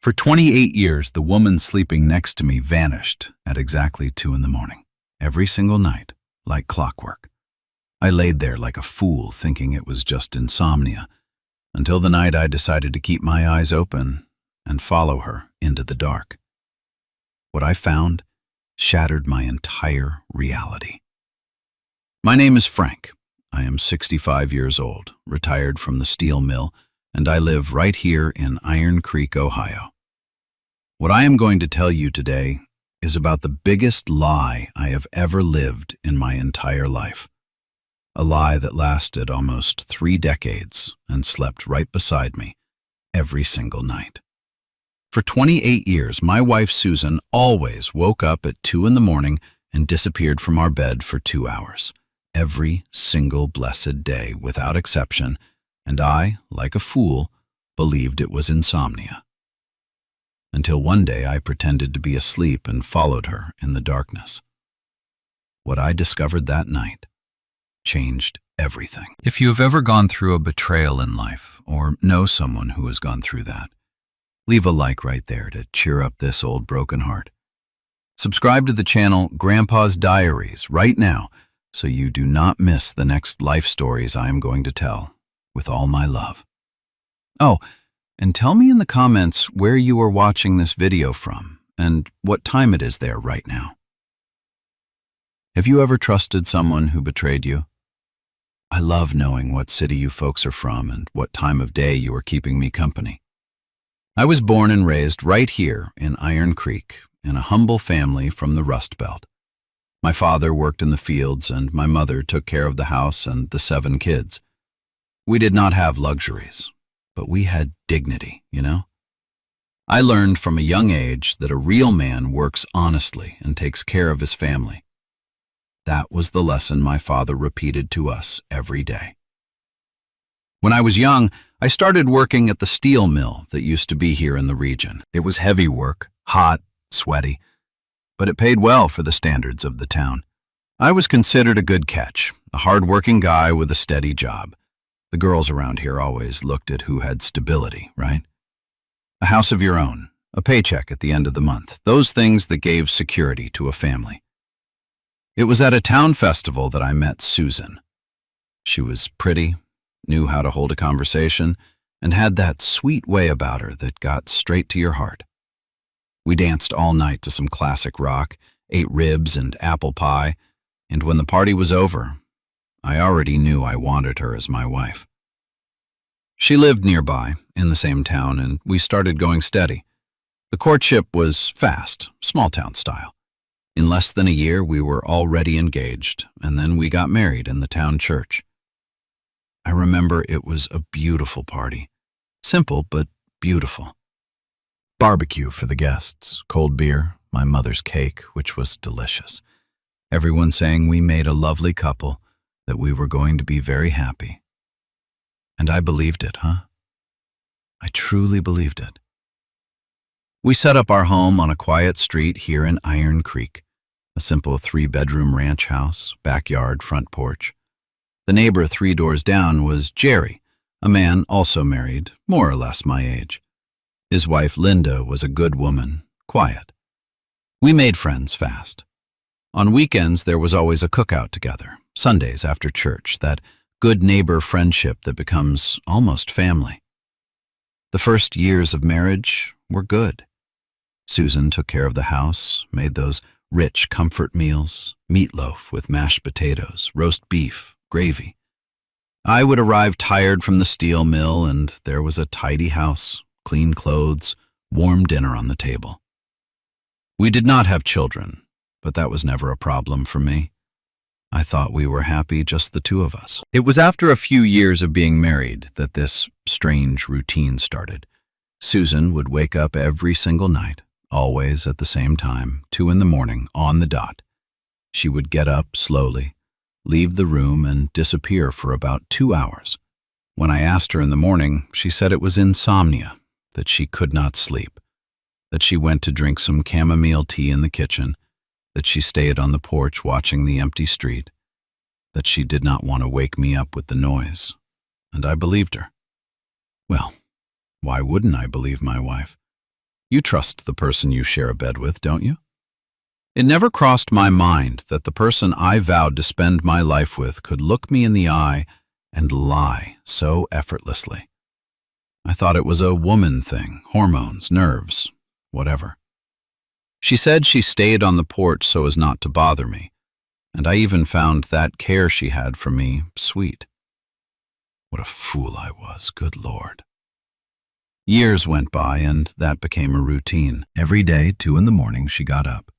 For 28 years, the woman sleeping next to me vanished at exactly 2 in the morning, every single night, like clockwork. I laid there like a fool, thinking it was just insomnia, until the night I decided to keep my eyes open and follow her into the dark. What I found shattered my entire reality. My name is Frank. I am 65 years old, retired from the steel mill, and I live right here in Iron Creek, Ohio. What I am going to tell you today is about the biggest lie I have ever lived in my entire life. A lie that lasted almost 3 decades and slept right beside me every single night. For 28 years, my wife Susan always woke up at 2 in the morning and disappeared from our bed for 2 hours, every single blessed day without exception, and I, like a fool, believed it was insomnia. Until one day I pretended to be asleep and followed her in the darkness. What I discovered that night changed everything. If you have ever gone through a betrayal in life, or know someone who has gone through that, leave a like right there to cheer up this old broken heart. Subscribe to the channel Grandpa's Diaries right now so you do not miss the next life stories I am going to tell, with all my love. Oh, and tell me in the comments where you are watching this video from and what time it is there right now. Have you ever trusted someone who betrayed you? I love knowing what city you folks are from and what time of day you are keeping me company. I was born and raised right here in Iron Creek in a humble family from the Rust Belt. My father worked in the fields and my mother took care of the house and the 7 kids. We did not have luxuries, but we had dignity, you know? I learned from a young age that a real man works honestly and takes care of his family. That was the lesson my father repeated to us every day. When I was young, I started working at the steel mill that used to be here in the region. It was heavy work, hot, sweaty, but it paid well for the standards of the town. I was considered a good catch, a hard-working guy with a steady job. The girls around here always looked at who had stability, right? A house of your own, a paycheck at the end of the month, those things that gave security to a family. It was at a town festival that I met Susan. She was pretty, knew how to hold a conversation, and had that sweet way about her that got straight to your heart. We danced all night to some classic rock, ate ribs and apple pie, and when the party was over, I already knew I wanted her as my wife. She lived nearby, in the same town, and we started going steady. The courtship was fast, small-town style. In less than a year, we were already engaged, and then we got married in the town church. I remember it was a beautiful party. Simple, but beautiful. Barbecue for the guests, cold beer, my mother's cake, which was delicious. Everyone saying we made a lovely couple, that we were going to be very happy. And I believed it, huh? I truly believed it. We set up our home on a quiet street here in Iron Creek, a simple 3-bedroom ranch house, backyard, front porch. The neighbor 3 doors down was Jerry, a man also married, more or less my age. His wife Linda was a good woman, quiet. We made friends fast. On weekends there was always a cookout together, Sundays after church, that good neighbor friendship that becomes almost family. The first years of marriage were good. Susan took care of the house, made those rich comfort meals, meatloaf with mashed potatoes, roast beef, gravy. I would arrive tired from the steel mill and there was a tidy house, clean clothes, warm dinner on the table. We did not have children, but that was never a problem for me. I thought we were happy, just the 2 of us. It was after a few years of being married that this strange routine started. Susan would wake up every single night, always at the same time, 2 in the morning, on the dot. She would get up slowly, leave the room, and disappear for about 2 hours. When I asked her in the morning, she said it was insomnia, that she could not sleep, that she went to drink some chamomile tea in the kitchen, that she stayed on the porch watching the empty street, that she did not want to wake me up with the noise, and I believed her. Well, why wouldn't I believe my wife? You trust the person you share a bed with, don't you? It never crossed my mind that the person I vowed to spend my life with could look me in the eye and lie so effortlessly. I thought it was a woman thing, hormones, nerves, whatever. She said she stayed on the porch so as not to bother me, and I even found that care she had for me sweet. What a fool I was, good Lord. Years went by, and that became a routine. Every day, 2 in the morning, she got up.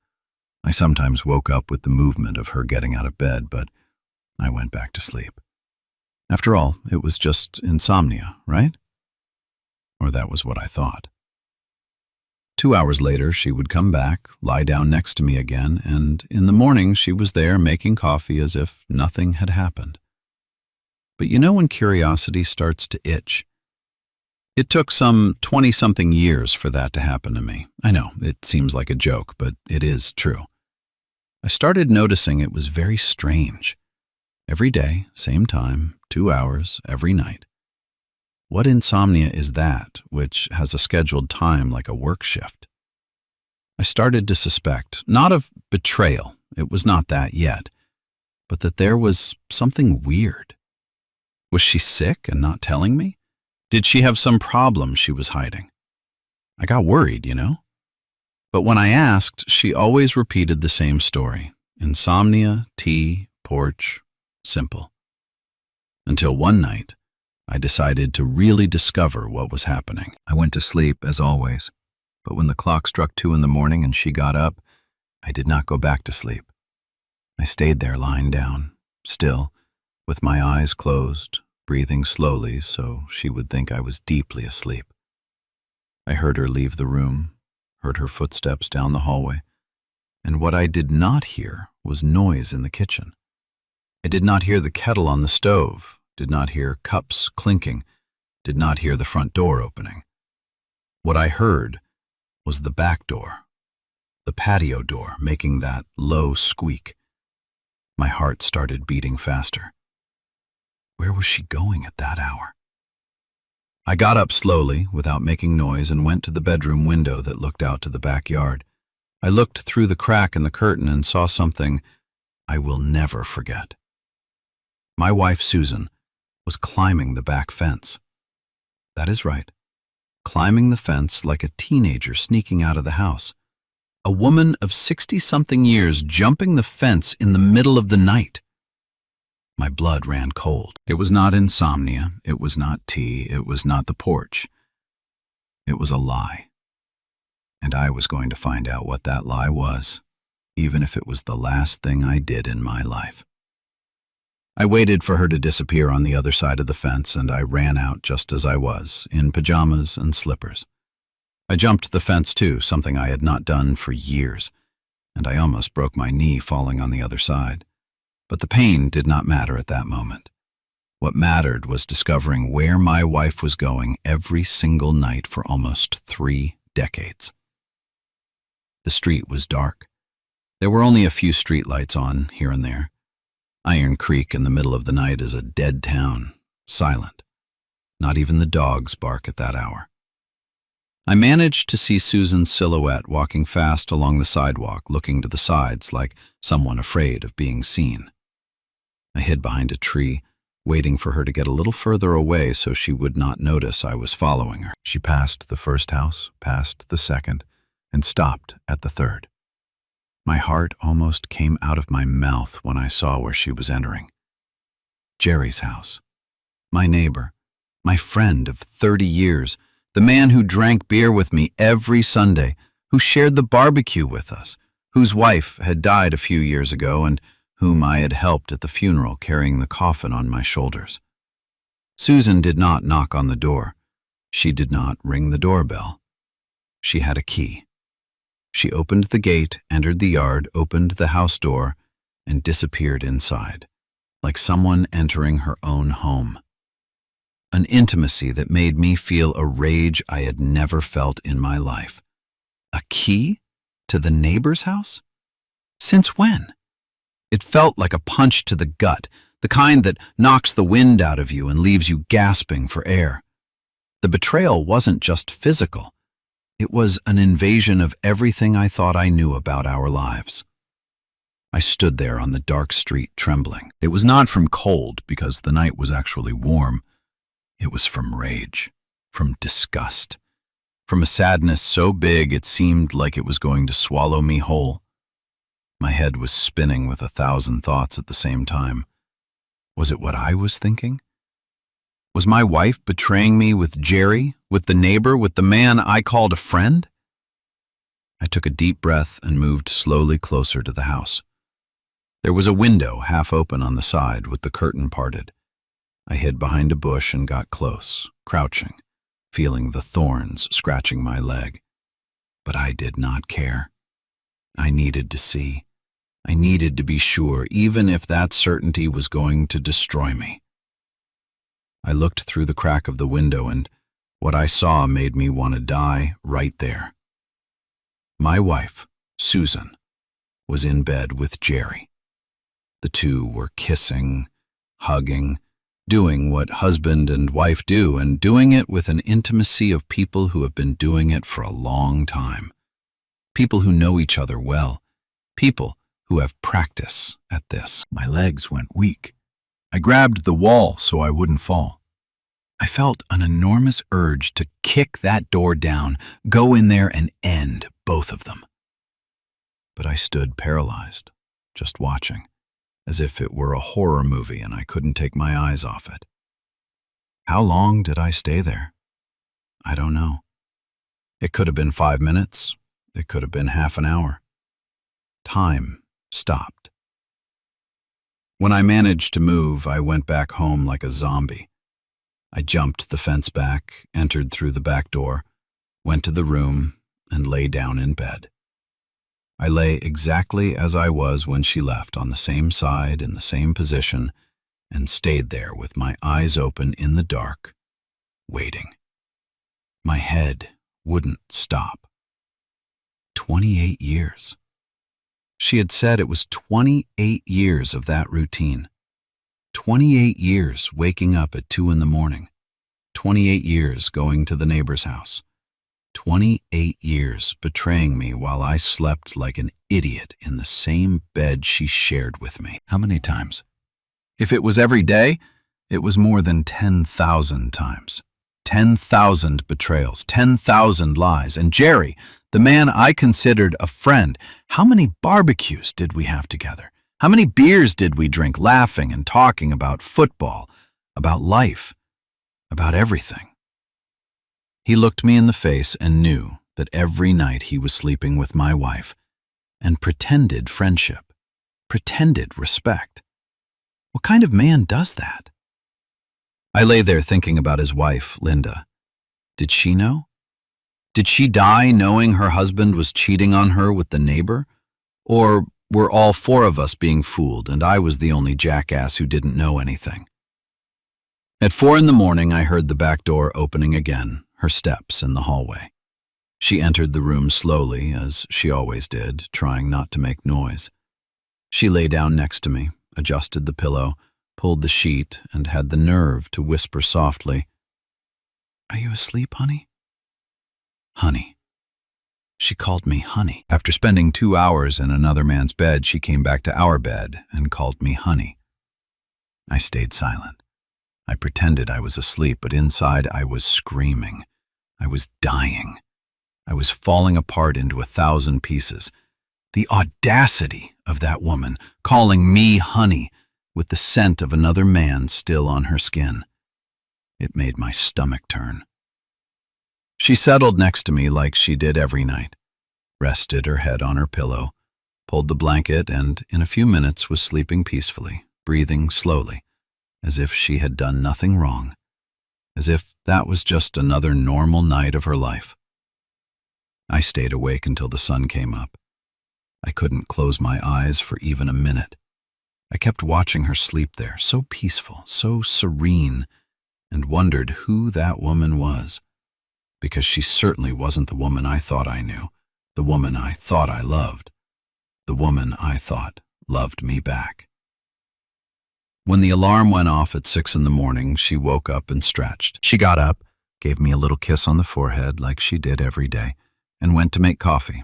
I sometimes woke up with the movement of her getting out of bed, but I went back to sleep. After all, it was just insomnia, right? Or that was what I thought. 2 hours later, she would come back, lie down next to me again, and in the morning she was there making coffee as if nothing had happened. But you know when curiosity starts to itch? It took some 20-something years for that to happen to me. I know, it seems like a joke, but it is true. I started noticing it was very strange. Every day, same time, 2 hours, every night. What insomnia is that, which has a scheduled time like a work shift? I started to suspect, not of betrayal, it was not that yet, but that there was something weird. Was she sick and not telling me? Did she have some problem she was hiding? I got worried, you know? But when I asked, she always repeated the same story. Insomnia, tea, porch, simple. Until one night, I decided to really discover what was happening. I went to sleep, as always, but when the clock struck 2 in the morning and she got up, I did not go back to sleep. I stayed there lying down, still, with my eyes closed, breathing slowly so she would think I was deeply asleep. I heard her leave the room, heard her footsteps down the hallway, and what I did not hear was noise in the kitchen. I did not hear the kettle on the stove, did not hear cups clinking, did not hear the front door opening. What I heard was the back door, the patio door, making that low squeak. My heart started beating faster. Where was she going at that hour? I got up slowly, without making noise, and went to the bedroom window that looked out to the backyard. I looked through the crack in the curtain and saw something I will never forget. My wife, Susan, was climbing the back fence. That is right, climbing the fence like a teenager sneaking out of the house. A woman of 60-something years jumping the fence in the middle of the night. My blood ran cold. It was not insomnia, it was not tea, it was not the porch. It was a lie. And I was going to find out what that lie was, even if it was the last thing I did in my life. I waited for her to disappear on the other side of the fence, and I ran out just as I was, in pajamas and slippers. I jumped the fence too, something I had not done for years, and I almost broke my knee falling on the other side. But the pain did not matter at that moment. What mattered was discovering where my wife was going every single night for almost 3 decades. The street was dark. There were only a few streetlights on here and there. Iron Creek in the middle of the night is a dead town, silent. Not even the dogs bark at that hour. I managed to see Susan's silhouette walking fast along the sidewalk, looking to the sides like someone afraid of being seen. I hid behind a tree, waiting for her to get a little further away so she would not notice I was following her. She passed the first house, passed the second, and stopped at the third. My heart almost came out of my mouth when I saw where she was entering. Jerry's house. My neighbor, my friend of 30 years, the man who drank beer with me every Sunday, who shared the barbecue with us, whose wife had died a few years ago and whom I had helped at the funeral carrying the coffin on my shoulders. Susan did not knock on the door. She did not ring the doorbell. She had a key. She opened the gate, entered the yard, opened the house door, and disappeared inside, like someone entering her own home. An intimacy that made me feel a rage I had never felt in my life. A key to the neighbor's house? Since when? It felt like a punch to the gut, the kind that knocks the wind out of you and leaves you gasping for air. The betrayal wasn't just physical. It was an invasion of everything I thought I knew about our lives. I stood there on the dark street trembling. It was not from cold, because the night was actually warm. It was from rage, from disgust, from a sadness so big it seemed like it was going to swallow me whole. My head was spinning with 1,000 thoughts at the same time. Was it what I was thinking? Was my wife betraying me with Jerry, with the neighbor, with the man I called a friend? I took a deep breath and moved slowly closer to the house. There was a window half open on the side with the curtain parted. I hid behind a bush and got close, crouching, feeling the thorns scratching my leg. But I did not care. I needed to see. I needed to be sure, even if that certainty was going to destroy me. I looked through the crack of the window, and what I saw made me want to die right there. My wife, Susan, was in bed with Jerry. The two were kissing, hugging, doing what husband and wife do, and doing it with an intimacy of people who have been doing it for a long time. People who know each other well. People who have practice at this. My legs went weak. I grabbed the wall so I wouldn't fall. I felt an enormous urge to kick that door down, go in there and end both of them. But I stood paralyzed, just watching, as if it were a horror movie and I couldn't take my eyes off it. How long did I stay there? I don't know. It could have been 5 minutes. It could have been half an hour. Time stopped. When I managed to move, I went back home like a zombie. I jumped the fence back, entered through the back door, went to the room, and lay down in bed. I lay exactly as I was when she left, on the same side, in the same position, and stayed there with my eyes open in the dark, waiting. My head wouldn't stop. 28 years. She had said it was 28 years of that routine. 28 years waking up at 2 in the morning. 28 years going to the neighbor's house. 28 years betraying me while I slept like an idiot in the same bed she shared with me. How many times? If it was every day, it was more than 10,000 times. 10,000 betrayals, 10,000 lies. And Jerry, the man I considered a friend, how many barbecues did we have together? How many beers did we drink, laughing and talking about football, about life, about everything? He looked me in the face and knew that every night he was sleeping with my wife, and pretended friendship, pretended respect. What kind of man does that? I lay there thinking about his wife, Linda. Did she know? Did she die knowing her husband was cheating on her with the neighbor? Or were all 4 of us being fooled and I was the only jackass who didn't know anything? At 4 in the morning, I heard the back door opening again, her steps in the hallway. She entered the room slowly, as she always did, trying not to make noise. She lay down next to me, adjusted the pillow, pulled the sheet, and had the nerve to whisper softly, "Are you asleep, honey?" Honey. She called me honey. After spending 2 hours in another man's bed, she came back to our bed and called me honey. I stayed silent. I pretended I was asleep, but inside I was screaming. I was dying. I was falling apart into 1,000 pieces. The audacity of that woman, calling me honey, with the scent of another man still on her skin. It made my stomach turn. She settled next to me like she did every night, rested her head on her pillow, pulled the blanket, and in a few minutes was sleeping peacefully, breathing slowly, as if she had done nothing wrong, as if that was just another normal night of her life. I stayed awake until the sun came up. I couldn't close my eyes for even a minute. I kept watching her sleep there, so peaceful, so serene, and wondered who that woman was, because she certainly wasn't the woman I thought I knew, the woman I thought I loved, the woman I thought loved me back. When the alarm went off at 6 in the morning, she woke up and stretched. She got up, gave me a little kiss on the forehead like she did every day, and went to make coffee,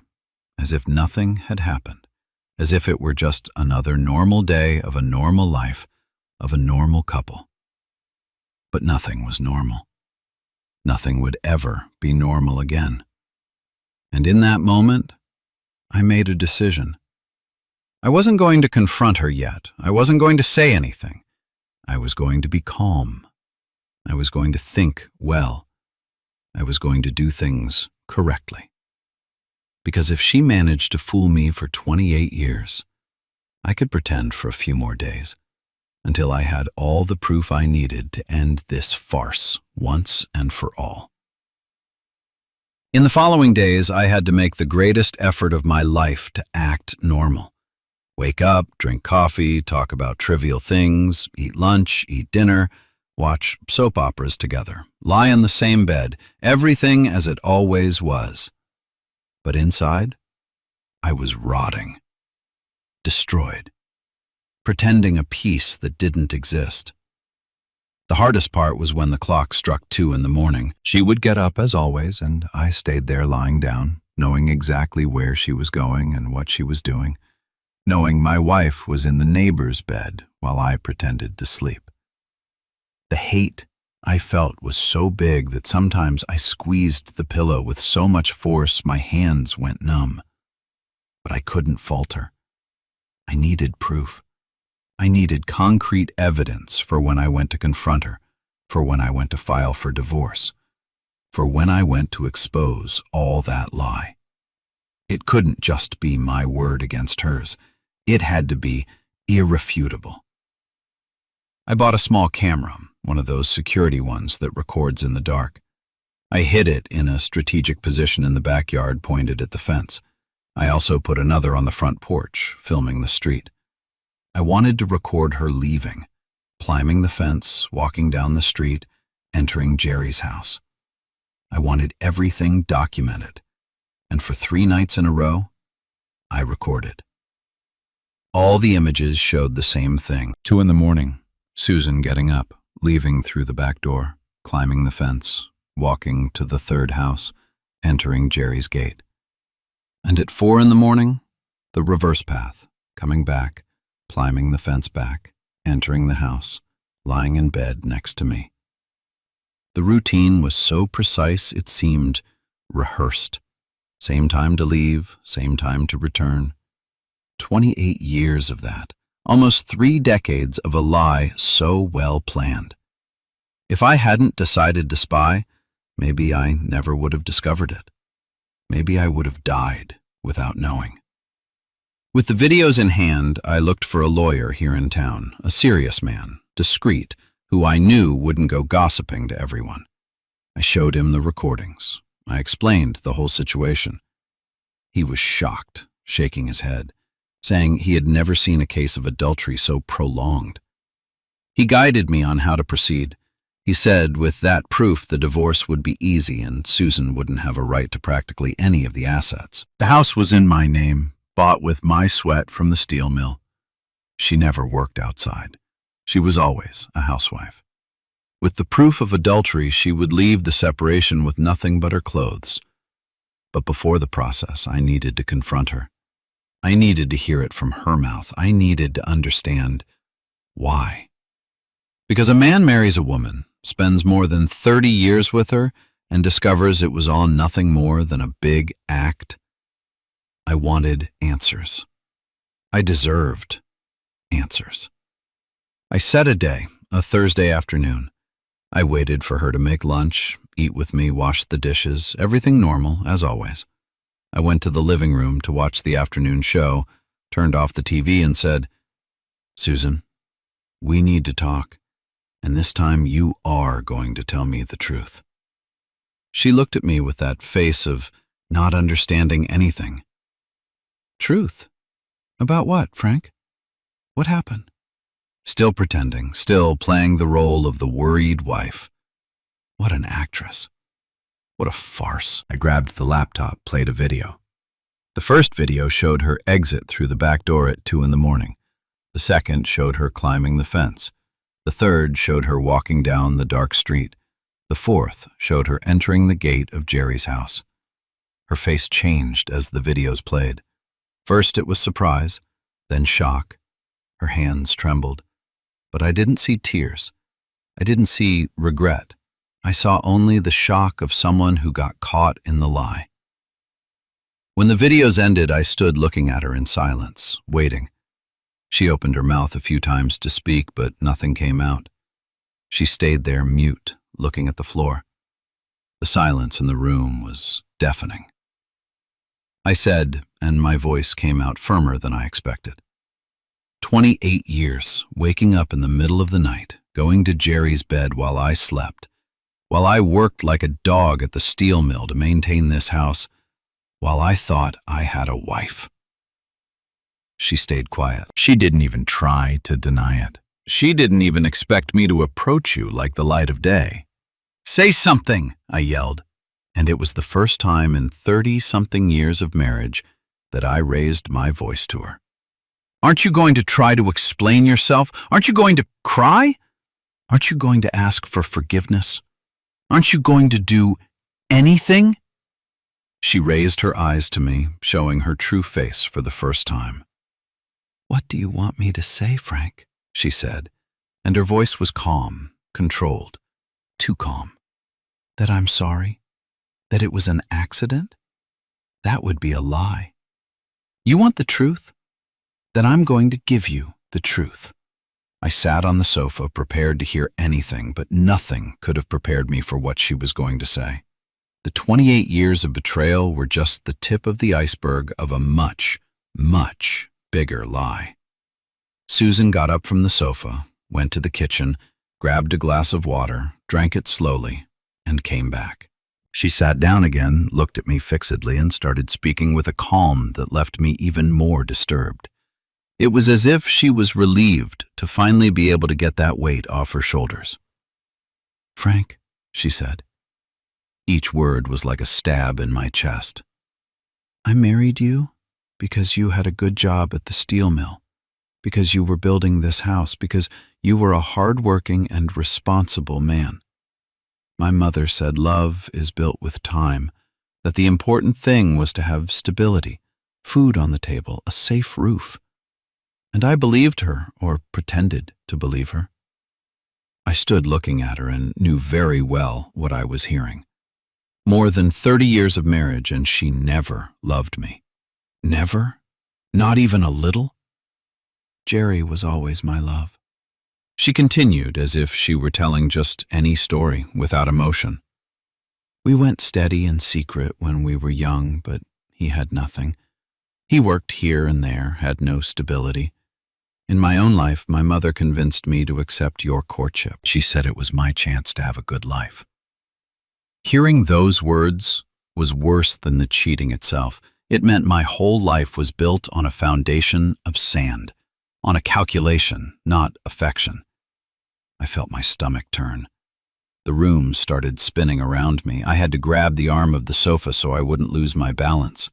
as if nothing had happened, as if it were just another normal day of a normal life, of a normal couple. But nothing was normal. Nothing would ever be normal again. And in that moment, I made a decision. I wasn't going to confront her yet. I wasn't going to say anything. I was going to be calm. I was going to think well. I was going to do things correctly. Because if she managed to fool me for 28 years, I could pretend for a few more days, until I had all the proof I needed to end this farce once and for all. In the following days, I had to make the greatest effort of my life to act normal. Wake up, drink coffee, talk about trivial things, eat lunch, eat dinner, watch soap operas together, lie in the same bed, everything as it always was. But inside, I was rotting, destroyed, pretending a peace that didn't exist. The hardest part was when the clock struck 2 in the morning. She would get up as always, and I stayed there lying down, knowing exactly where she was going and what she was doing, knowing my wife was in the neighbor's bed while I pretended to sleep. The hate I felt was so big that sometimes I squeezed the pillow with so much force my hands went numb. But I couldn't falter. I needed proof. I needed concrete evidence for when I went to confront her, for when I went to file for divorce, for when I went to expose all that lie. It couldn't just be my word against hers. It had to be irrefutable. I bought a small camera, one of those security ones that records in the dark. I hid it in a strategic position in the backyard pointed at the fence. I also put another on the front porch, filming the street. I wanted to record her leaving, climbing the fence, walking down the street, entering Jerry's house. I wanted everything documented, and for 3 nights in a row, I recorded. All the images showed the same thing. 2 in the morning, Susan getting up, leaving through the back door, climbing the fence, walking to the 3rd house, entering Jerry's gate. And at 4 in the morning, the reverse path, coming back, climbing the fence back, entering the house, lying in bed next to me. The routine was so precise it seemed rehearsed. Same time to leave, same time to return. 28 years of that, almost 3 decades of a lie so well planned. If I hadn't decided to spy, maybe I never would have discovered it. Maybe I would have died without knowing. With the videos in hand, I looked for a lawyer here in town, a serious man, discreet, who I knew wouldn't go gossiping to everyone. I showed him the recordings. I explained the whole situation. He was shocked, shaking his head, saying he had never seen a case of adultery so prolonged. He guided me on how to proceed. He said with that proof the divorce would be easy and Susan wouldn't have a right to practically any of the assets. The house was in my name, bought with my sweat from the steel mill. She never worked outside. She was always a housewife. With the proof of adultery, she would leave the separation with nothing but her clothes. But before the process, I needed to confront her. I needed to hear it from her mouth. I needed to understand why. Because a man marries a woman, spends more than 30 years with her, and discovers it was all nothing more than a big act. I wanted answers. I deserved answers. I set a day, a Thursday afternoon. I waited for her to make lunch, eat with me, wash the dishes, everything normal, as always. I went to the living room to watch the afternoon show, turned off the TV and said, "Susan, we need to talk, and this time you are going to tell me the truth." She looked at me with that face of not understanding anything. "Truth? About what, Frank? What happened?" Still pretending, still playing the role of the worried wife. What an actress. What a farce. I grabbed the laptop, played a video. The first video showed her exit through the back door at 2 in the morning. The second showed her climbing the fence. The third showed her walking down the dark street. The fourth showed her entering the gate of Jerry's house. Her face changed as the videos played. First it was surprise, then shock. Her hands trembled. But I didn't see tears. I didn't see regret. I saw only the shock of someone who got caught in the lie. When the videos ended, I stood looking at her in silence, waiting. She opened her mouth a few times to speak, but nothing came out. She stayed there mute, looking at the floor. The silence in the room was deafening. I said, and my voice came out firmer than I expected. 28 years, waking up in the middle of the night, going to Jerry's bed while I slept, while I worked like a dog at the steel mill to maintain this house, while I thought I had a wife. She stayed quiet. She didn't even try to deny it. She didn't even expect me to approach you like the light of day. "Say something," I yelled, and it was the first time in 30-something years of marriage that I raised my voice to her. "Aren't you going to try to explain yourself? Aren't you going to cry? Aren't you going to ask for forgiveness? Aren't you going to do anything?" She raised her eyes to me, showing her true face for the first time. "What do you want me to say, Frank?" she said, and her voice was calm, controlled, too calm. "That I'm sorry? That it was an accident? That would be a lie. You want the truth? Then I'm going to give you the truth." I sat on the sofa, prepared to hear anything, but nothing could have prepared me for what she was going to say. The 28 years of betrayal were just the tip of the iceberg of a much, much bigger lie. Susan got up from the sofa, went to the kitchen, grabbed a glass of water, drank it slowly, and came back. She sat down again, looked at me fixedly, and started speaking with a calm that left me even more disturbed. It was as if she was relieved to finally be able to get that weight off her shoulders. "Frank," she said. Each word was like a stab in my chest. "I married you because you had a good job at the steel mill, because you were building this house, because you were a hard-working and responsible man. My mother said love is built with time, that the important thing was to have stability, food on the table, a safe roof. And I believed her, or pretended to believe her." I stood looking at her and knew very well what I was hearing. More than 30 years of marriage, and she never loved me. Never? Not even a little? "Jerry was always my love." She continued as if she were telling just any story without emotion. "We went steady and secret when we were young, but he had nothing. He worked here and there, had no stability. In my own life, my mother convinced me to accept your courtship. She said it was my chance to have a good life." Hearing those words was worse than the cheating itself. It meant my whole life was built on a foundation of sand, on a calculation, not affection. I felt my stomach turn. The room started spinning around me. I had to grab the arm of the sofa so I wouldn't lose my balance.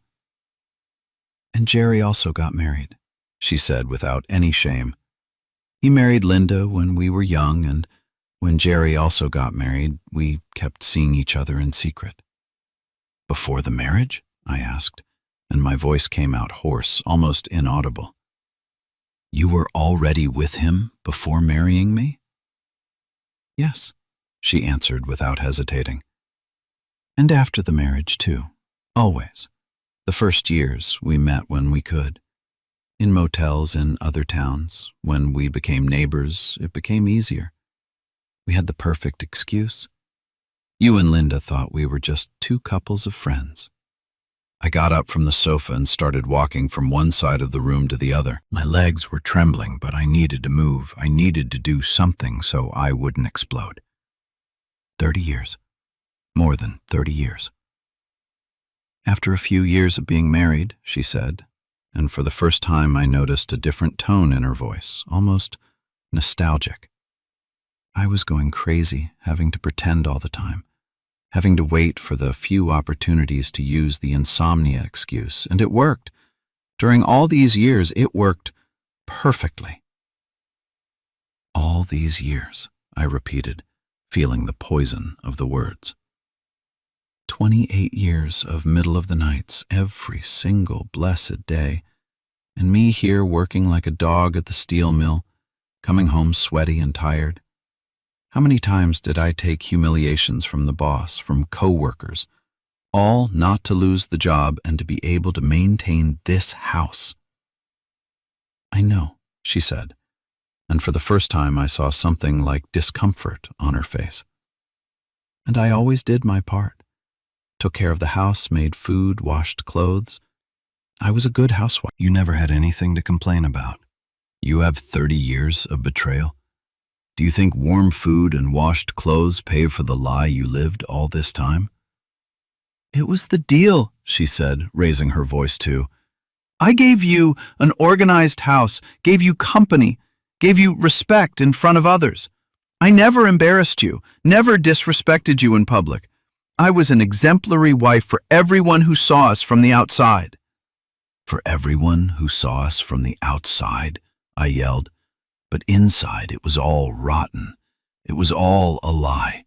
"And Jerry also got married," she said without any shame. "He married Linda when we were young, and when Jerry also got married, we kept seeing each other in secret." "Before the marriage?" I asked, and my voice came out hoarse, almost inaudible. "You were already with him before marrying me?" "Yes," she answered without hesitating. "And after the marriage, too. Always. The first years, we met when we could. In motels in other towns. When we became neighbors, it became easier. We had the perfect excuse. You and Linda thought we were just two couples of friends." I got up from the sofa and started walking from one side of the room to the other. My legs were trembling, but I needed to move. I needed to do something so I wouldn't explode. 30 years. More than 30 years. "After a few years of being married," she said, and for the first time I noticed a different tone in her voice, almost nostalgic. "I was going crazy, having to pretend all the time, having to wait for the few opportunities to use the insomnia excuse, and it worked. During all these years, it worked perfectly." "All these years," I repeated, feeling the poison of the words. 28 years of middle of the nights every single blessed day, and me here working like a dog at the steel mill, coming home sweaty and tired. How many times did I take humiliations from the boss, from co-workers, all not to lose the job and to be able to maintain this house? I know, she said, and for the first time I saw something like discomfort on her face. And I always did my part. Took care of the house, made food, washed clothes. I was a good housewife. You never had anything to complain about. You have 30 years of betrayal. Do you think warm food and washed clothes pay for the lie you lived all this time? It was the deal, she said, raising her voice too. I gave you an organized house, gave you company, gave you respect in front of others. I never embarrassed you, never disrespected you in public. I was an exemplary wife for everyone who saw us from the outside. For everyone who saw us from the outside, I yelled. But inside it was all rotten. It was all a lie.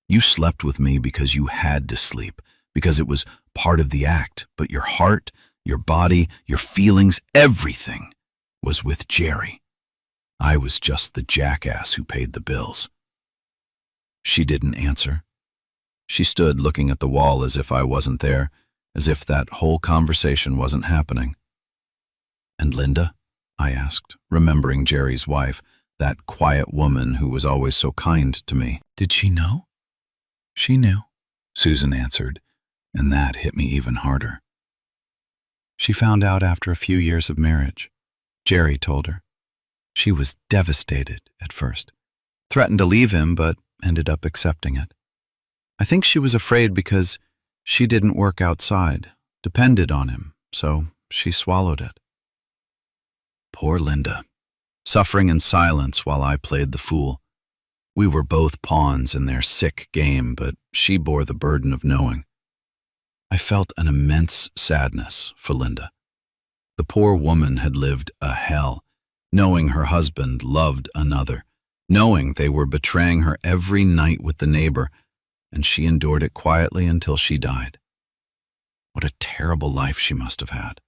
You slept with me because you had to sleep, because it was part of the act, but your heart, your body, your feelings, everything was with Jerry. I was just the jackass who paid the bills. She didn't answer. She stood looking at the wall as if I wasn't there, as if that whole conversation wasn't happening. And Linda? I asked, remembering Jerry's wife, that quiet woman who was always so kind to me. Did she know? She knew, Susan answered, and that hit me even harder. She found out after a few years of marriage. Jerry told her. She was devastated at first, threatened to leave him, but ended up accepting it. I think she was afraid because she didn't work outside, depended on him, so she swallowed it. Poor Linda, suffering in silence while I played the fool. We were both pawns in their sick game, but she bore the burden of knowing. I felt an immense sadness for Linda. The poor woman had lived a hell, knowing her husband loved another, knowing they were betraying her every night with the neighbor, and she endured it quietly until she died. What a terrible life she must have had.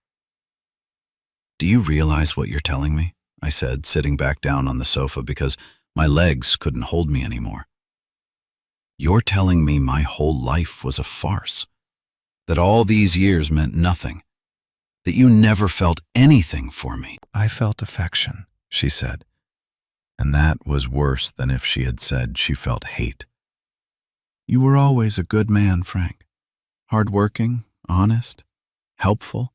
Do you realize what you're telling me? I said, sitting back down on the sofa because my legs couldn't hold me anymore. You're telling me my whole life was a farce, that all these years meant nothing, that you never felt anything for me. I felt affection, she said, and that was worse than if she had said she felt hate. You were always a good man, Frank. Hardworking, honest, helpful.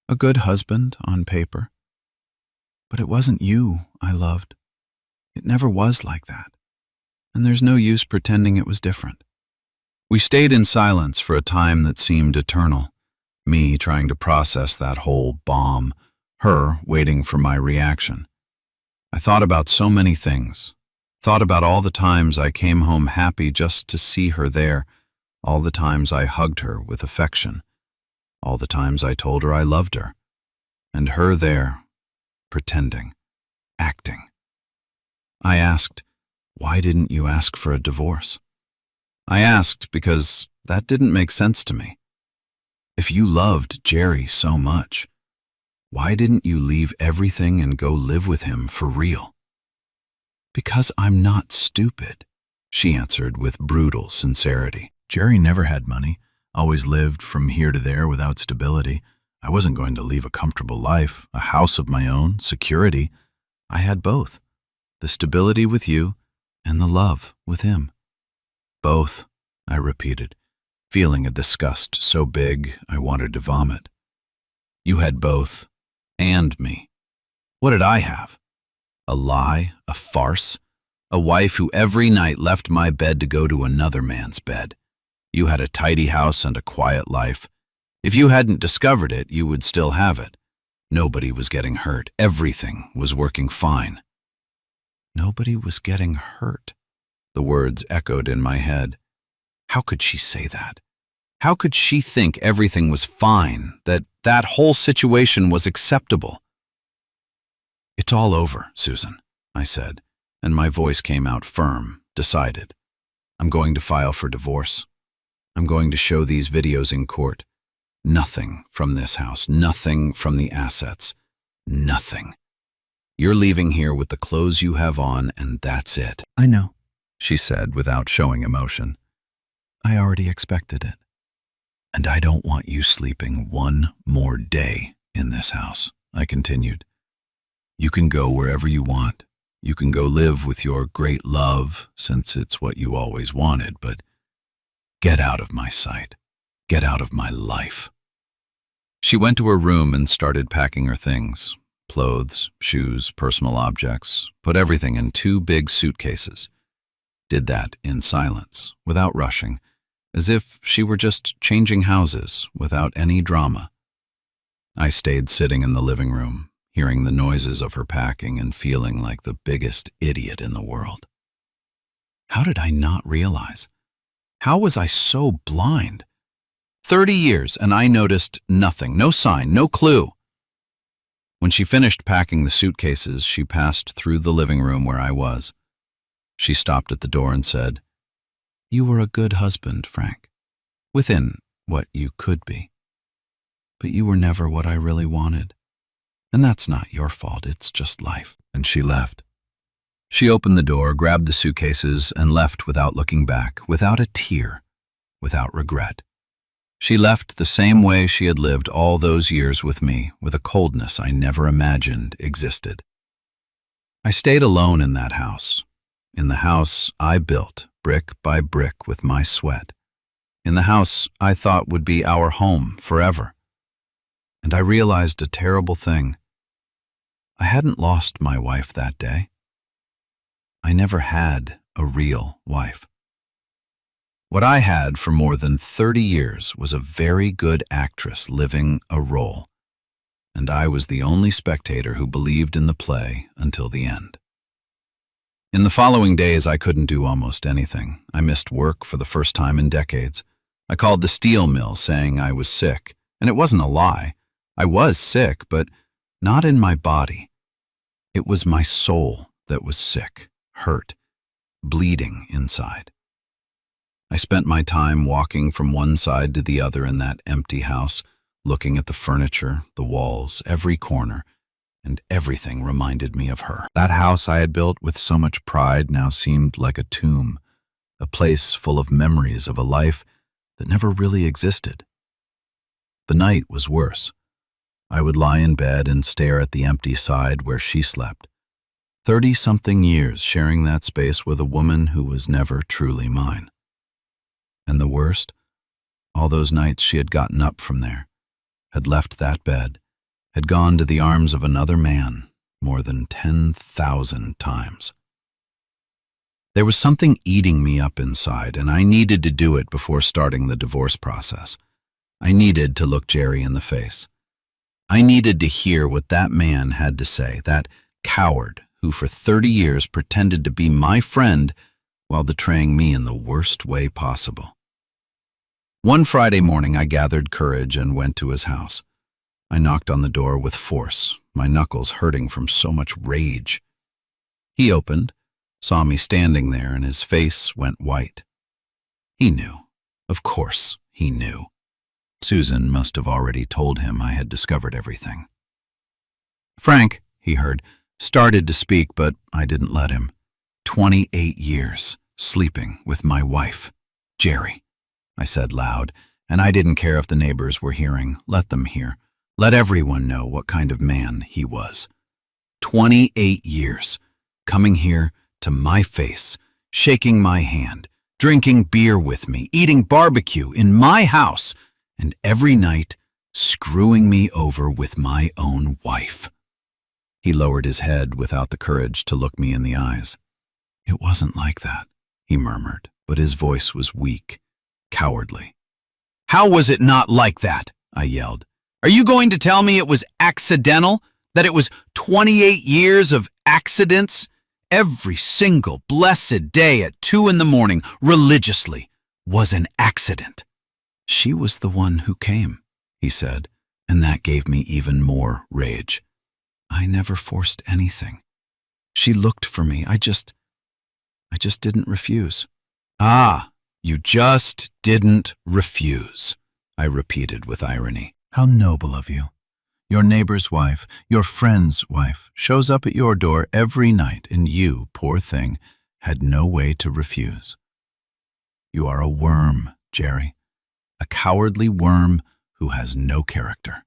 A good husband on paper. But it wasn't you I loved. It never was like that. And there's no use pretending it was different. We stayed in silence for a time that seemed eternal. Me trying to process that whole bomb, her waiting for my reaction. I thought about so many things. Thought about all the times I came home happy just to see her there, all the times I hugged her with affection, all the times I told her I loved her, and her there, pretending, acting. I asked, why didn't you ask for a divorce? I asked because that didn't make sense to me. If you loved Jerry so much, why didn't you leave everything and go live with him for real? Because I'm not stupid, she answered with brutal sincerity. Jerry never had money, always lived from here to there without stability. I wasn't going to leave a comfortable life, a house of my own, security. I had both, the stability with you and the love with him. Both, I repeated, feeling a disgust so big I wanted to vomit. You had both, and me. What did I have? A lie, a farce, a wife who every night left my bed to go to another man's bed. You had a tidy house and a quiet life. If you hadn't discovered it, you would still have it. Nobody was getting hurt. Everything was working fine. Nobody was getting hurt. The words echoed in my head. How could she say that? How could she think everything was fine, that that whole situation was acceptable? It's all over, Susan, I said, and my voice came out firm, decided. I'm going to file for divorce. I'm going to show these videos in court. Nothing from this house, nothing from the assets, nothing. You're leaving here with the clothes you have on, and that's it." "I know," she said without showing emotion. "I already expected it. And I don't want you sleeping one more day in this house," I continued. "You can go wherever you want. You can go live with your great love, since it's what you always wanted, but get out of my sight. Get out of my life." She went to her room and started packing her things. Clothes, shoes, personal objects, put everything in 2 big suitcases. Did that in silence, without rushing, as if she were just changing houses without any drama. I stayed sitting in the living room, hearing the noises of her packing and feeling like the biggest idiot in the world. How did I not realize? How was I so blind? 30 years, and I noticed nothing, no sign, no clue. When she finished packing the suitcases, she passed through the living room where I was. She stopped at the door and said, "You were a good husband, Frank, within what you could be. But you were never what I really wanted. And that's not your fault, it's just life." And she left. She opened the door, grabbed the suitcases, and left without looking back, without a tear, without regret. She left the same way she had lived all those years with me, with a coldness I never imagined existed. I stayed alone in that house, in the house I built brick by brick with my sweat, in the house I thought would be our home forever. And I realized a terrible thing. I hadn't lost my wife that day. I never had a real wife. What I had for more than 30 years was a very good actress living a role, and I was the only spectator who believed in the play until the end. In the following days, I couldn't do almost anything. I missed work for the first time in decades. I called the steel mill saying I was sick, and it wasn't a lie. I was sick, but not in my body. It was my soul that was sick, hurt, bleeding inside. I spent my time walking from one side to the other in that empty house, looking at the furniture, the walls, every corner, and everything reminded me of her. That house I had built with so much pride now seemed like a tomb, a place full of memories of a life that never really existed. The night was worse. I would lie in bed and stare at the empty side where she slept. 30-something years sharing that space with a woman who was never truly mine. And the worst, all those nights she had gotten up from there, had left that bed, had gone to the arms of another man more than 10,000 times. There was something eating me up inside, and I needed to do it before starting the divorce process. I needed to look Jerry in the face. I needed to hear what that man had to say, that coward who for 30 years pretended to be my friend while betraying me in the worst way possible. One Friday morning, I gathered courage and went to his house. I knocked on the door with force, my knuckles hurting from so much rage. He opened, saw me standing there, and his face went white. He knew. Of course, he knew. Susan must have already told him I had discovered everything. Frank, he heard, started to speak, but I didn't let him. 28 years, sleeping with my wife, Jerry, I said loud, and I didn't care if the neighbors were hearing. Let them hear. Let everyone know what kind of man he was. 28 years, coming here to my face, shaking my hand, drinking beer with me, eating barbecue in my house, and every night screwing me over with my own wife. He lowered his head without the courage to look me in the eyes. It wasn't like that, he murmured, but his voice was weak, cowardly. How was it not like that? I yelled. Are you going to tell me it was accidental? That it was 28 years of accidents? Every single blessed day at 2 a.m, religiously, was an accident. She was the one who came, he said, and that gave me even more rage. I never forced anything. She looked for me. I just didn't refuse. Ah, You just didn't refuse, I repeated with irony. How noble of you. Your neighbor's wife, your friend's wife, shows up at your door every night, and you, poor thing, had no way to refuse. You are a worm, Jerry, a cowardly worm who has no character.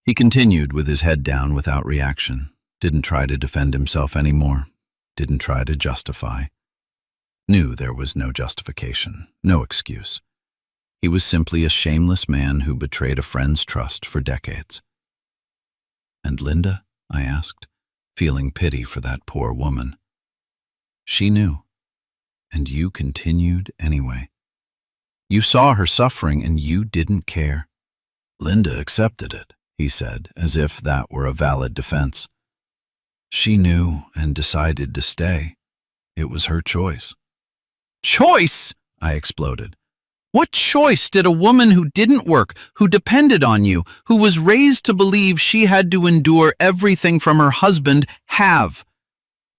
He continued with his head down without reaction, didn't try to defend himself anymore, didn't try to justify. Knew there was no justification, no excuse. He was simply a shameless man who betrayed a friend's trust for decades. And Linda? I asked, feeling pity for that poor woman. She knew, and you continued anyway. You saw her suffering and you didn't care. Linda accepted it, he said, as if that were a valid defense. She knew and decided to stay. It was her choice. Choice? I exploded. What choice did a woman who didn't work, who depended on you, who was raised to believe she had to endure everything from her husband, have?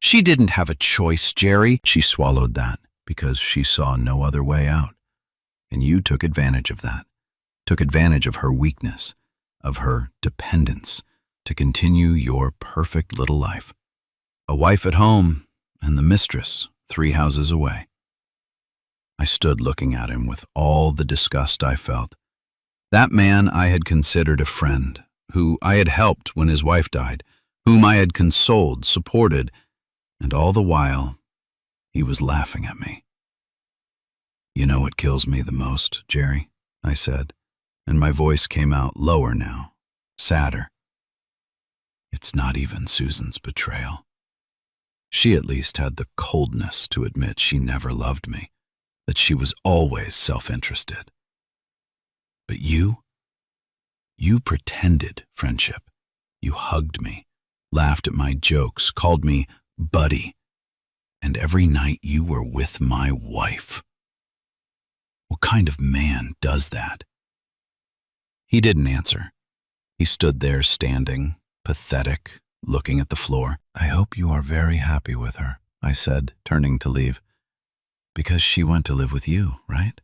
She didn't have a choice, Jerry. She swallowed that because she saw no other way out. And you took advantage of that, took advantage of her weakness, of her dependence, to continue your perfect little life. A wife at home and the mistress 3 houses away. I stood looking at him with all the disgust I felt. That man I had considered a friend, who I had helped when his wife died, whom I had consoled, supported, and all the while, he was laughing at me. You know what kills me the most, Jerry, I said, and my voice came out lower now, sadder. It's not even Susan's betrayal. She at least had the coldness to admit she never loved me, that she was always self-interested. But you pretended friendship. You hugged me, laughed at my jokes, called me buddy, and every night you were with my wife. What kind of man does that? He didn't answer. He stood there standing, pathetic, looking at the floor. I hope you are very happy with her, I said, turning to leave. Because she went to live with you, right?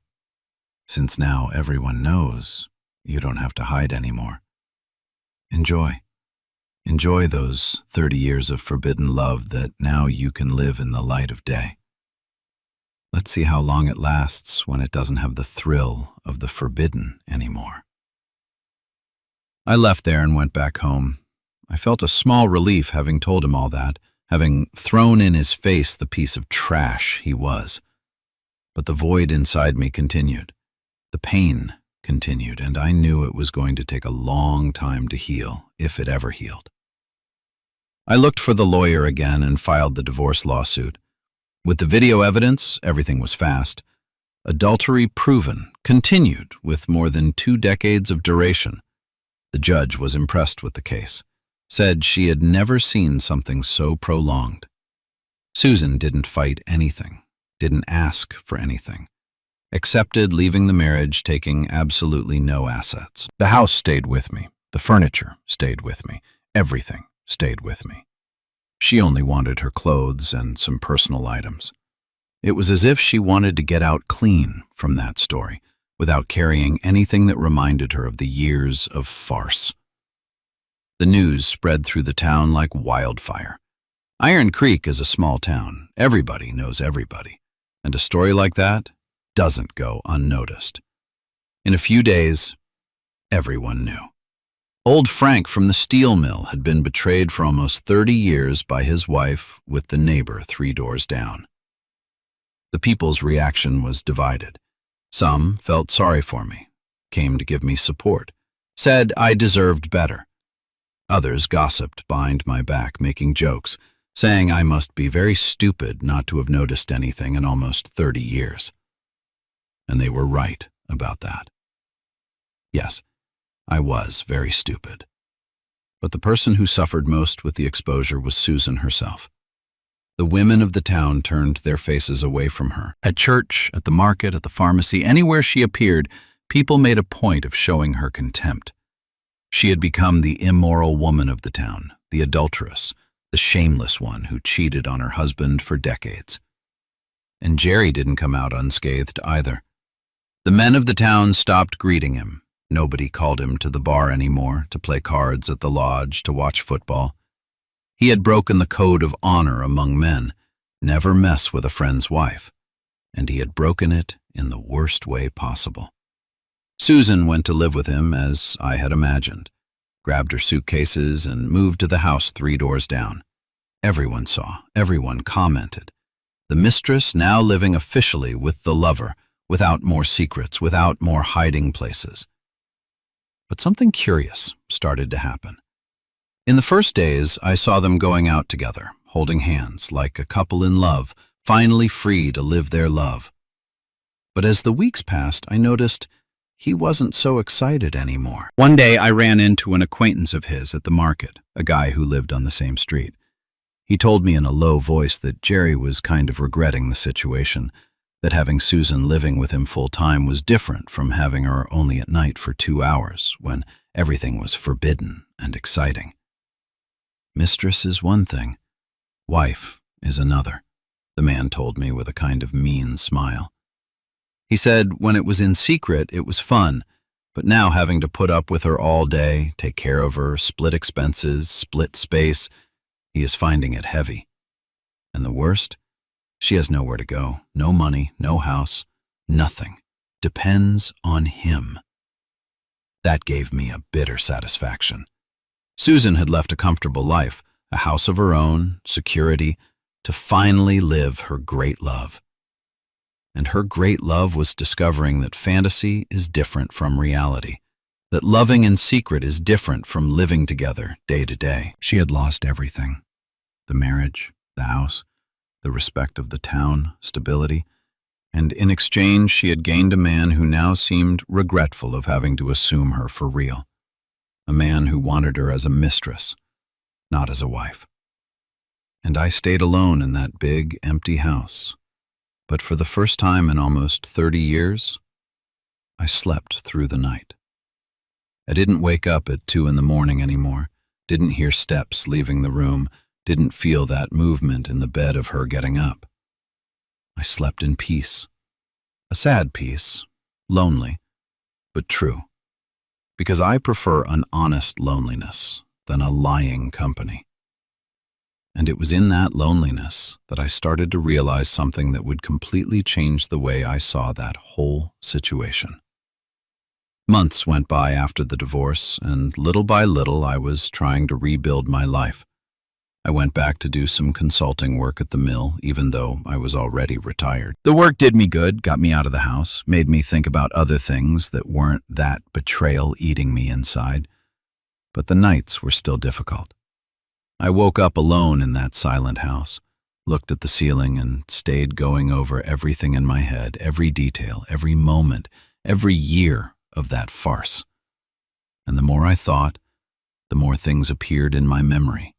Since now everyone knows, you don't have to hide anymore. Enjoy. Enjoy those 30 years of forbidden love that now you can live in the light of day. Let's see how long it lasts when it doesn't have the thrill of the forbidden anymore. I left there and went back home. I felt a small relief having told him all that, having thrown in his face the piece of trash he was. But the void inside me continued. The pain continued, and I knew it was going to take a long time to heal, if it ever healed. I looked for the lawyer again and filed the divorce lawsuit. With the video evidence, everything was fast. Adultery proven, continued with more than 2 decades of duration. The judge was impressed with the case, said she had never seen something so prolonged. Susan didn't fight anything, didn't ask for anything, accepted leaving the marriage, taking absolutely no assets. The house stayed with me, the furniture stayed with me, everything stayed with me. She only wanted her clothes and some personal items. It was as if she wanted to get out clean from that story, without carrying anything that reminded her of the years of farce. The news spread through the town like wildfire. Iron Creek is a small town. Everybody knows everybody. And a story like that doesn't go unnoticed. In a few days, everyone knew. Old Frank from the steel mill had been betrayed for almost 30 years by his wife with the neighbor 3 doors down. The people's reaction was divided. Some felt sorry for me, came to give me support, said I deserved better. Others gossiped behind my back, making jokes, saying I must be very stupid not to have noticed anything in almost 30 years. And they were right about that. Yes, I was very stupid. But the person who suffered most with the exposure was Susan herself. The women of the town turned their faces away from her. At church, at the market, at the pharmacy, anywhere she appeared, people made a point of showing her contempt. She had become the immoral woman of the town, the adulteress, the shameless one who cheated on her husband for decades. And Jerry didn't come out unscathed either. The men of the town stopped greeting him. Nobody called him to the bar anymore, to play cards at the lodge, to watch football. He had broken the code of honor among men, never mess with a friend's wife, and he had broken it in the worst way possible. Susan went to live with him as I had imagined, grabbed her suitcases and moved to the house 3 doors down. Everyone saw, everyone commented. The mistress now living officially with the lover, without more secrets, without more hiding places. But something curious started to happen. In the first days, I saw them going out together, holding hands, like a couple in love, finally free to live their love. But as the weeks passed, I noticed he wasn't so excited anymore. One day, I ran into an acquaintance of his at the market, a guy who lived on the same street. He told me in a low voice that Jerry was kind of regretting the situation, that having Susan living with him full-time was different from having her only at night for 2 hours, when everything was forbidden and exciting. Mistress is one thing, wife is another, the man told me with a kind of mean smile. He said when it was in secret, it was fun, but now having to put up with her all day, take care of her, split expenses, split space, he is finding it heavy. And the worst? She has nowhere to go, no money, no house, nothing. Depends on him. That gave me a bitter satisfaction. Susan had left a comfortable life, a house of her own, security, to finally live her great love. And her great love was discovering that fantasy is different from reality, that loving in secret is different from living together day to day. She had lost everything. The marriage, the house, the respect of the town, stability, and in exchange she had gained a man who now seemed regretful of having to assume her for real. A man who wanted her as a mistress, not as a wife. And I stayed alone in that big, empty house. But for the first time in almost 30 years, I slept through the night. I didn't wake up at 2 a.m. anymore, didn't hear steps leaving the room, didn't feel that movement in the bed of her getting up. I slept in peace. A sad peace, lonely, but true. Because I prefer an honest loneliness than a lying company. And it was in that loneliness that I started to realize something that would completely change the way I saw that whole situation. Months went by after the divorce, and little by little I was trying to rebuild my life. I went back to do some consulting work at the mill, even though I was already retired. The work did me good, got me out of the house, made me think about other things that weren't that betrayal eating me inside. But the nights were still difficult. I woke up alone in that silent house, looked at the ceiling and stayed going over everything in my head, every detail, every moment, every year of that farce. And the more I thought, the more things appeared in my memory.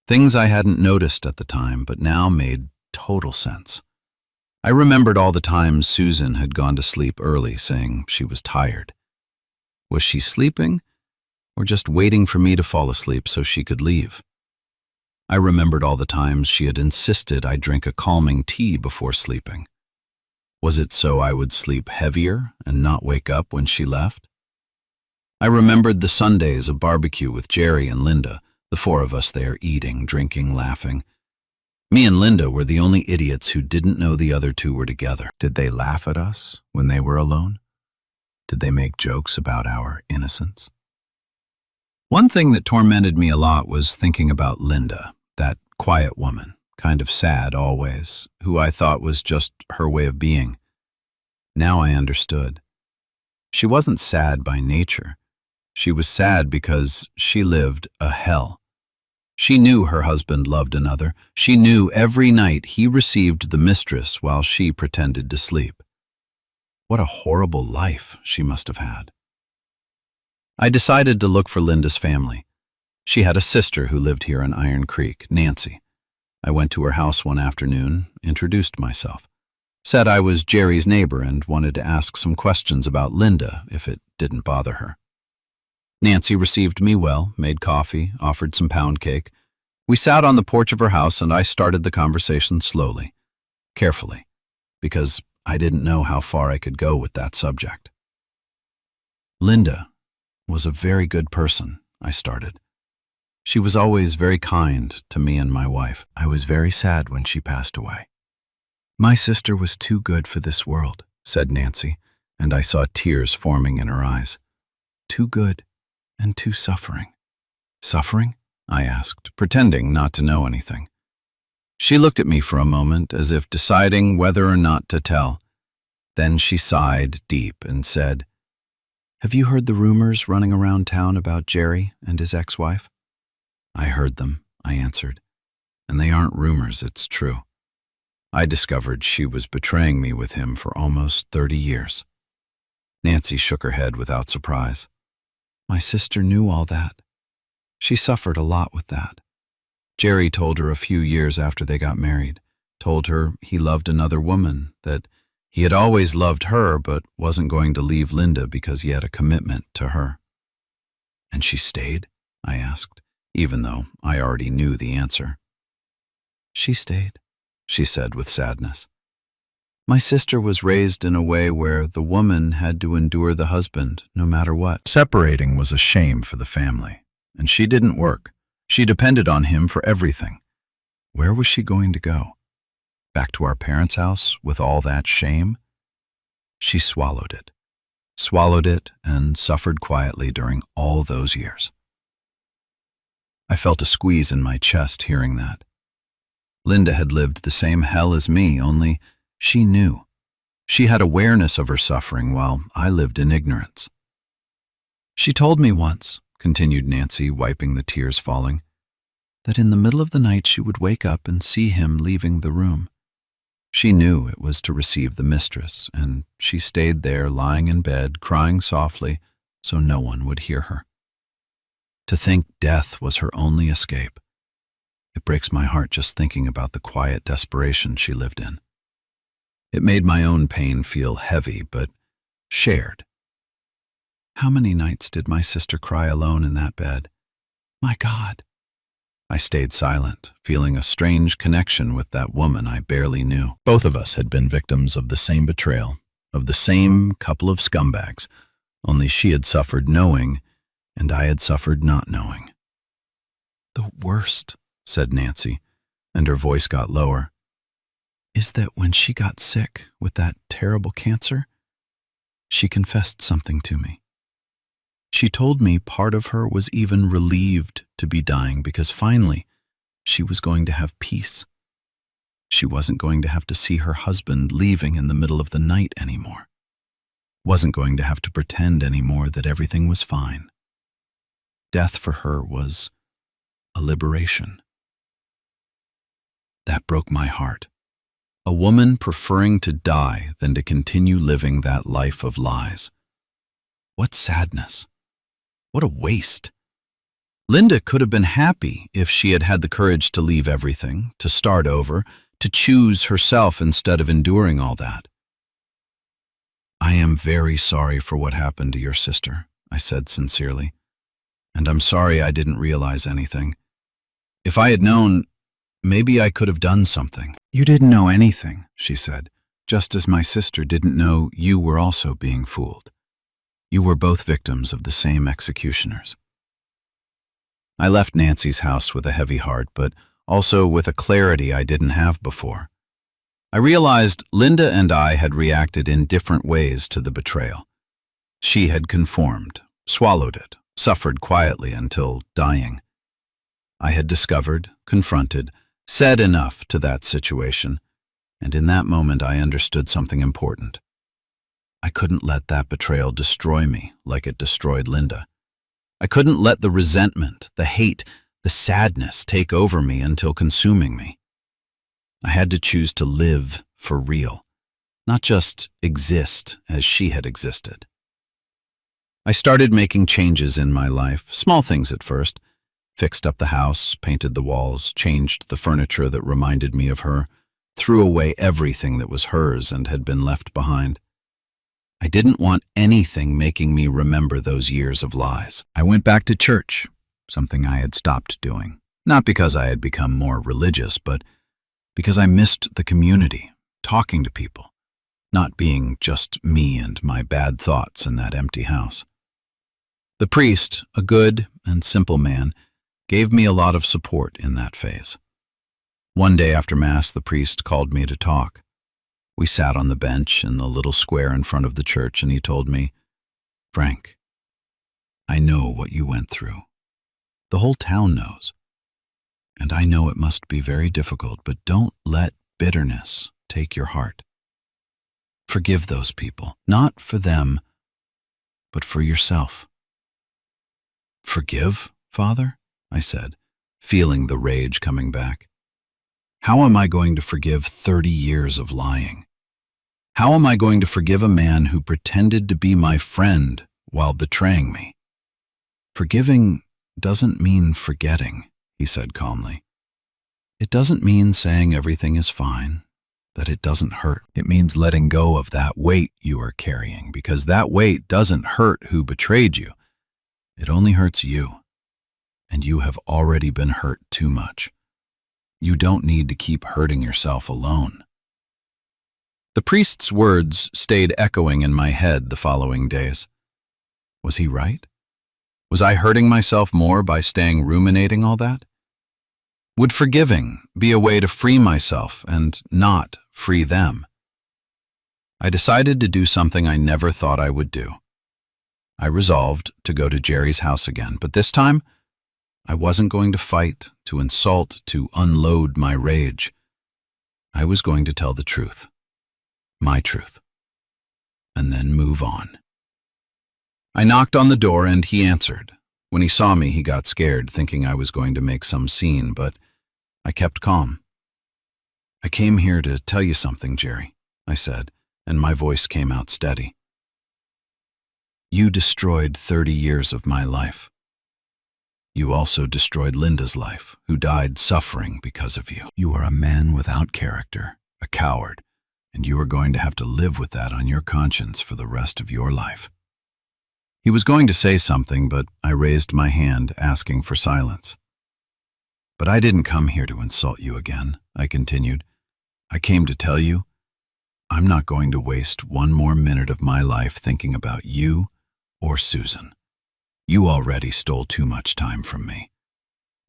Things I hadn't noticed at the time, but now made total sense. I remembered all the times Susan had gone to sleep early, saying she was tired. Was she sleeping, or just waiting for me to fall asleep so she could leave? I remembered all the times she had insisted I drink a calming tea before sleeping. Was it so I would sleep heavier and not wake up when she left? I remembered the Sundays of barbecue with Jerry and Linda, the 4 of us there eating, drinking, laughing. Me and Linda were the only idiots who didn't know the other 2 were together. Did they laugh at us when they were alone? Did they make jokes about our innocence? One thing that tormented me a lot was thinking about Linda, that quiet woman, kind of sad always, who I thought was just her way of being. Now I understood. She wasn't sad by nature. She was sad because she lived a hell. She knew her husband loved another. She knew every night he received the mistress while she pretended to sleep. What a horrible life she must have had. I decided to look for Linda's family. She had a sister who lived here in Iron Creek, Nancy. I went to her house one afternoon, introduced myself, said I was Jerry's neighbor and wanted to ask some questions about Linda if it didn't bother her. Nancy received me well, made coffee, offered some pound cake. We sat on the porch of her house and I started the conversation slowly, carefully. because I didn't know how far I could go with that subject. Linda was a very good person, I started. She was always very kind to me and my wife. I was very sad when she passed away. My sister was too good for this world, said Nancy, and I saw tears forming in her eyes. Too good and too suffering. Suffering? I asked, pretending not to know anything. She looked at me for a moment as if deciding whether or not to tell. Then she sighed deep and said, "Have you heard the rumors running around town about Jerry and his ex-wife?" "I heard them," I answered. "And they aren't rumors, it's true. I discovered she was betraying me with him for almost 30 years. Nancy shook her head without surprise. "My sister knew all that. She suffered a lot with that. Jerry told her a few years after they got married, told her he loved another woman, that he had always loved her but wasn't going to leave Linda because he had a commitment to her." "And she stayed?" I asked, even though I already knew the answer. "She stayed," she said with sadness. "My sister was raised in a way where the woman had to endure the husband no matter what. Separating was a shame for the family, and she didn't work. She depended on him for everything. Where was she going to go? Back to our parents' house with all that shame? She swallowed it and suffered quietly during all those years." I felt a squeeze in my chest hearing that. Linda had lived the same hell as me, only she knew. She had awareness of her suffering while I lived in ignorance. "She told me once," continued Nancy, wiping the tears falling, "that in the middle of the night she would wake up and see him leaving the room. She knew it was to receive the mistress, and she stayed there lying in bed, crying softly, so no one would hear her. To think death was her only escape. It breaks my heart just thinking about the quiet desperation she lived in. It made my own pain feel heavy, but shared. How many nights did my sister cry alone in that bed? My God!" I stayed silent, feeling a strange connection with that woman I barely knew. Both of us had been victims of the same betrayal, of the same couple of scumbags, only she had suffered knowing, and I had suffered not knowing. "The worst," said Nancy, and her voice got lower, "is that when she got sick with that terrible cancer, she confessed something to me. She told me part of her was even relieved to be dying because finally she was going to have peace. She wasn't going to have to see her husband leaving in the middle of the night anymore. Wasn't going to have to pretend anymore that everything was fine. Death for her was a liberation." That broke my heart. A woman preferring to die than to continue living that life of lies. What sadness. What a waste. Linda could have been happy if she had had the courage to leave everything, to start over, to choose herself instead of enduring all that. "I am very sorry for what happened to your sister," I said sincerely. "And I'm sorry I didn't realize anything. If I had known, maybe I could have done something." "You didn't know anything," she said, "just as my sister didn't know you were also being fooled. You were both victims of the same executioners." I left Nancy's house with a heavy heart, but also with a clarity I didn't have before. I realized Linda and I had reacted in different ways to the betrayal. She had conformed, swallowed it, suffered quietly until dying. I had discovered, confronted, said enough to that situation, and in that moment I understood something important. I couldn't let that betrayal destroy me like it destroyed Linda. I couldn't let the resentment, the hate, the sadness take over me until consuming me. I had to choose to live for real, not just exist as she had existed. I started making changes in my life, small things at first. Fixed up the house, painted the walls, changed the furniture that reminded me of her, threw away everything that was hers and had been left behind. I didn't want anything making me remember those years of lies. I went back to church, something I had stopped doing. Not because I had become more religious, but because I missed the community, talking to people, not being just me and my bad thoughts in that empty house. The priest, a good and simple man, gave me a lot of support in that phase. One day after Mass, the priest called me to talk. We sat on the bench in the little square in front of the church, and he told me, "Frank, I know what you went through. The whole town knows. And I know it must be very difficult, but don't let bitterness take your heart. Forgive those people, not for them, but for yourself." "Forgive, Father?" I said, feeling the rage coming back. How am I going to forgive 30 years of lying? How am I going to forgive a man who pretended to be my friend while betraying me? "Forgiving doesn't mean forgetting," he said calmly. "It doesn't mean saying everything is fine, that it doesn't hurt. It means letting go of that weight you are carrying, because that weight doesn't hurt who betrayed you. It only hurts you, and you have already been hurt too much. You don't need to keep hurting yourself alone." The priest's words stayed echoing in my head the following days. Was he right? Was I hurting myself more by staying ruminating all that? Would forgiving be a way to free myself and not free them? I decided to do something I never thought I would do. I resolved to go to Jerry's house again, but this time, I wasn't going to fight, to insult, to unload my rage. I was going to tell the truth, my truth, and then move on. I knocked on the door and he answered. When he saw me, he got scared, thinking I was going to make some scene, but I kept calm. "I came here to tell you something, Jerry," I said, and my voice came out steady. "You destroyed 30 years of my life. You also destroyed Linda's life, who died suffering because of you. You are a man without character, a coward, and you are going to have to live with that on your conscience for the rest of your life." He was going to say something, but I raised my hand, asking for silence. "But I didn't come here to insult you again," I continued. "I came to tell you, I'm not going to waste one more minute of my life thinking about you or Susan. You already stole too much time from me.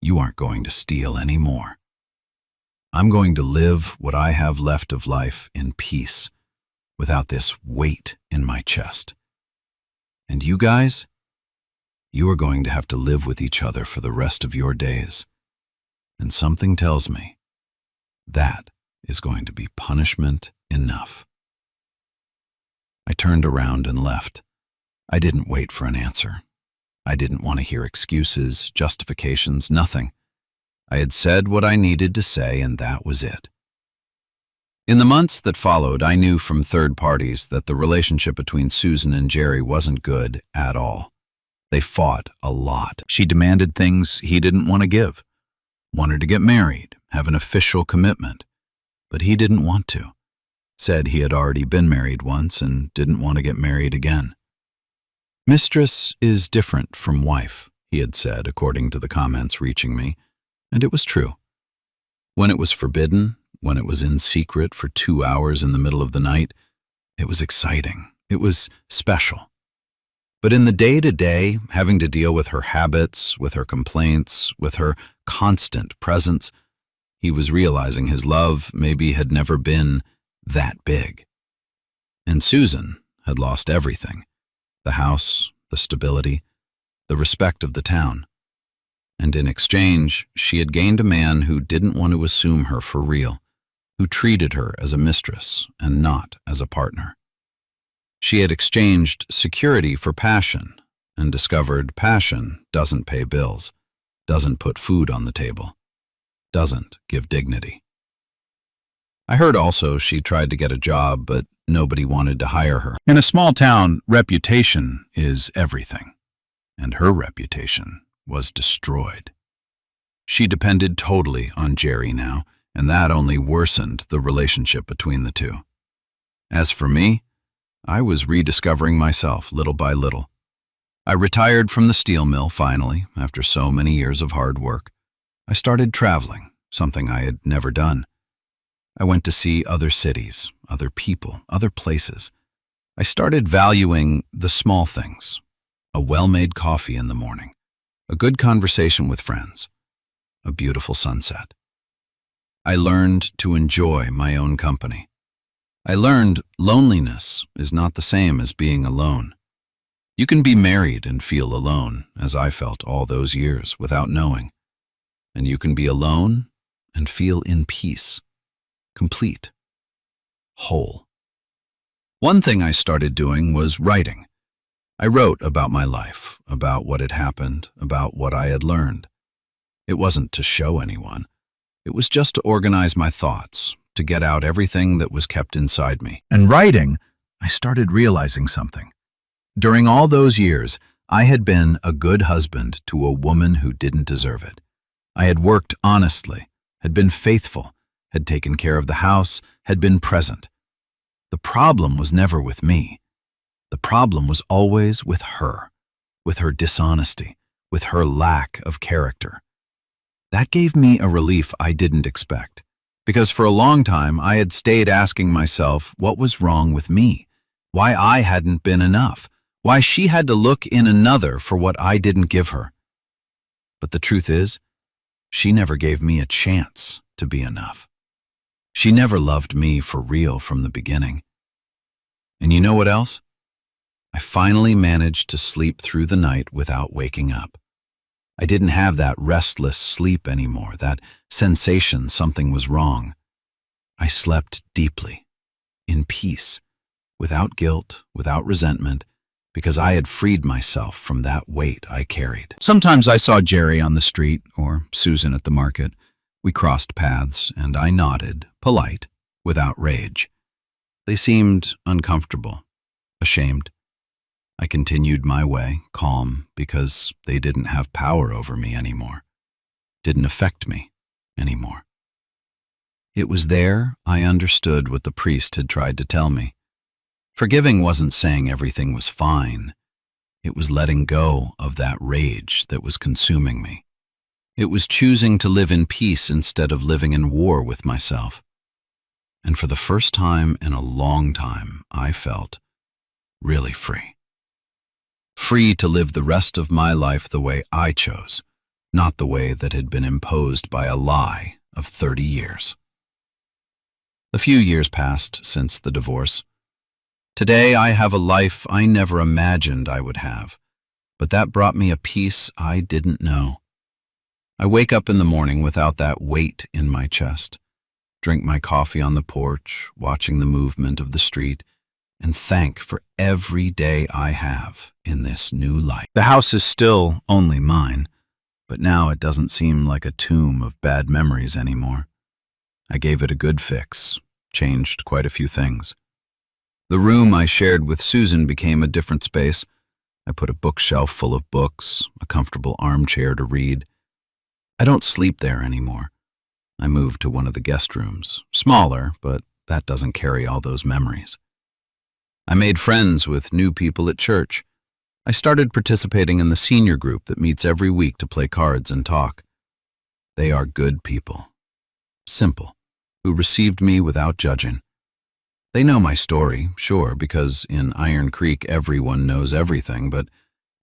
You aren't going to steal any more. I'm going to live what I have left of life in peace, without this weight in my chest. And you guys, you are going to have to live with each other for the rest of your days. And something tells me that is going to be punishment enough." I turned around and left. I didn't wait for an answer. I didn't want to hear excuses, justifications, nothing. I had said what I needed to say, and that was it. In the months that followed, I knew from third parties that the relationship between Susan and Jerry wasn't good at all. They fought a lot. She demanded things he didn't want to give, wanted to get married, have an official commitment, but he didn't want to. Said he had already been married once and didn't want to get married again. "Mistress is different from wife," he had said, according to the comments reaching me, and it was true. When it was forbidden, when it was in secret for 2 hours in the middle of the night, it was exciting. It was special. But in the day-to-day, having to deal with her habits, with her complaints, with her constant presence, he was realizing his love maybe had never been that big. And Susan had lost everything: the house, the stability, the respect of the town. And in exchange, she had gained a man who didn't want to assume her for real, who treated her as a mistress and not as a partner. She had exchanged security for passion and discovered passion doesn't pay bills, doesn't put food on the table, doesn't give dignity. I heard also she tried to get a job, but nobody wanted to hire her. In a small town, reputation is everything, and her reputation was destroyed. She depended totally on Jerry now, and that only worsened the relationship between the two. As for me, I was rediscovering myself little by little. I retired from the steel mill finally, after so many years of hard work. I started traveling, something I had never done. I went to see other cities, other people, other places. I started valuing the small things: a well-made coffee in the morning, a good conversation with friends, a beautiful sunset. I learned to enjoy my own company. I learned loneliness is not the same as being alone. You can be married and feel alone, as I felt all those years without knowing. And you can be alone and feel in peace, complete, whole. One thing I started doing was writing. I wrote about my life, about what had happened, about what I had learned. It wasn't to show anyone. It was just to organize my thoughts, to get out everything that was kept inside me. And writing, I started realizing something. During all those years, I had been a good husband to a woman who didn't deserve it. I had worked honestly, had been faithful, had taken care of the house, had been present. The problem was never with me. The problem was always with her dishonesty, with her lack of character. That gave me a relief I didn't expect, because for a long time I had stayed asking myself what was wrong with me, why I hadn't been enough, why she had to look in another for what I didn't give her. But the truth is, she never gave me a chance to be enough. She never loved me for real from the beginning. And you know what else? I finally managed to sleep through the night without waking up. I didn't have that restless sleep anymore, that sensation something was wrong. I slept deeply, in peace, without guilt, without resentment, because I had freed myself from that weight I carried. Sometimes I saw Jerry on the street or Susan at the market. We crossed paths, and I nodded, polite, without rage. They seemed uncomfortable, ashamed. I continued my way, calm, because they didn't have power over me anymore, didn't affect me anymore. It was there I understood what the priest had tried to tell me. Forgiving wasn't saying everything was fine. It was letting go of that rage that was consuming me. It was choosing to live in peace instead of living in war with myself. And for the first time in a long time, I felt really free. Free to live the rest of my life the way I chose, not the way that had been imposed by a lie of 30 years. A few years passed since the divorce. Today I have a life I never imagined I would have, but that brought me a peace I didn't know. I wake up in the morning without that weight in my chest, drink my coffee on the porch, watching the movement of the street, and thank for every day I have in this new life. The house is still only mine, but now it doesn't seem like a tomb of bad memories anymore. I gave it a good fix, changed quite a few things. The room I shared with Susan became a different space. I put a bookshelf full of books, a comfortable armchair to read. I don't sleep there anymore. I moved to one of the guest rooms, smaller, but that doesn't carry all those memories. I made friends with new people at church. I started participating in the senior group that meets every week to play cards and talk. They are good people, simple, who received me without judging. They know my story, sure, because in Iron Creek everyone knows everything, but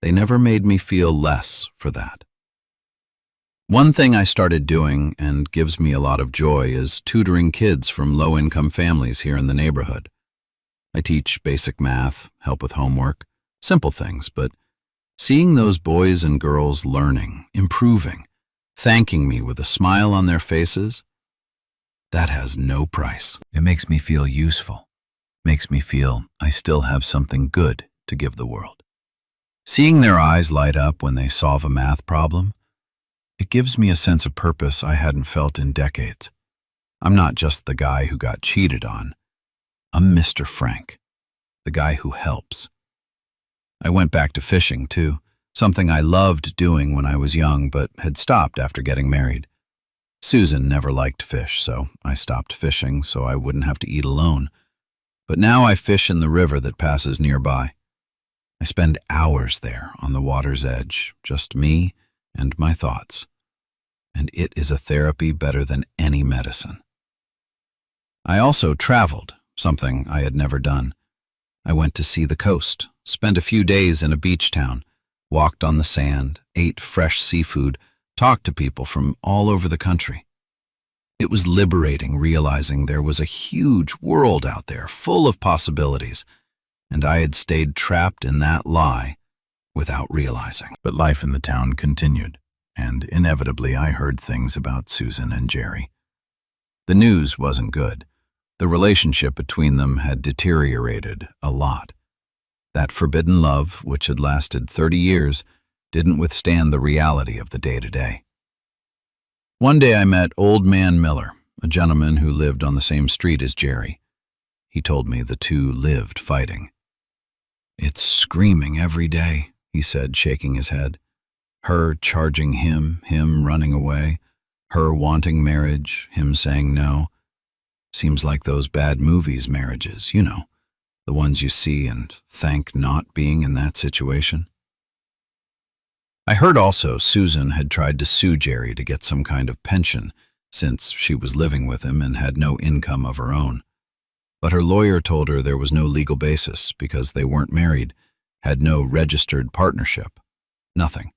they never made me feel less for that. One thing I started doing and gives me a lot of joy is tutoring kids from low-income families here in the neighborhood. I teach basic math, help with homework, simple things, but seeing those boys and girls learning, improving, thanking me with a smile on their faces, that has no price. It makes me feel useful, makes me feel I still have something good to give the world. Seeing their eyes light up when they solve a math problem, it gives me a sense of purpose I hadn't felt in decades. I'm not just the guy who got cheated on. I'm Mr. Frank, the guy who helps. I went back to fishing, too, something I loved doing when I was young but had stopped after getting married. Susan never liked fish, so I stopped fishing so I wouldn't have to eat alone. But now I fish in the river that passes nearby. I spend hours there on the water's edge, just me and my thoughts. And it is a therapy better than any medicine. I also traveled, something I had never done. I went to see the coast, spent a few days in a beach town, walked on the sand, ate fresh seafood, talked to people from all over the country. It was liberating realizing there was a huge world out there full of possibilities, and I had stayed trapped in that lie without realizing. But life in the town continued, and inevitably I heard things about Susan and Jerry. The news wasn't good. The relationship between them had deteriorated a lot. That forbidden love, which had lasted 30 years, didn't withstand the reality of the day-to-day. One day I met Old Man Miller, a gentleman who lived on the same street as Jerry. He told me the two lived fighting. "It's screaming every day," he said, shaking his head. "Her charging him running away. Her wanting marriage, him saying no. Seems like those bad movies marriages, the ones you see and thank not being in that situation." I heard also Susan had tried to sue Jerry to get some kind of pension since she was living with him and had no income of her own. But her lawyer told her there was no legal basis because they weren't married, had no registered partnership, nothing.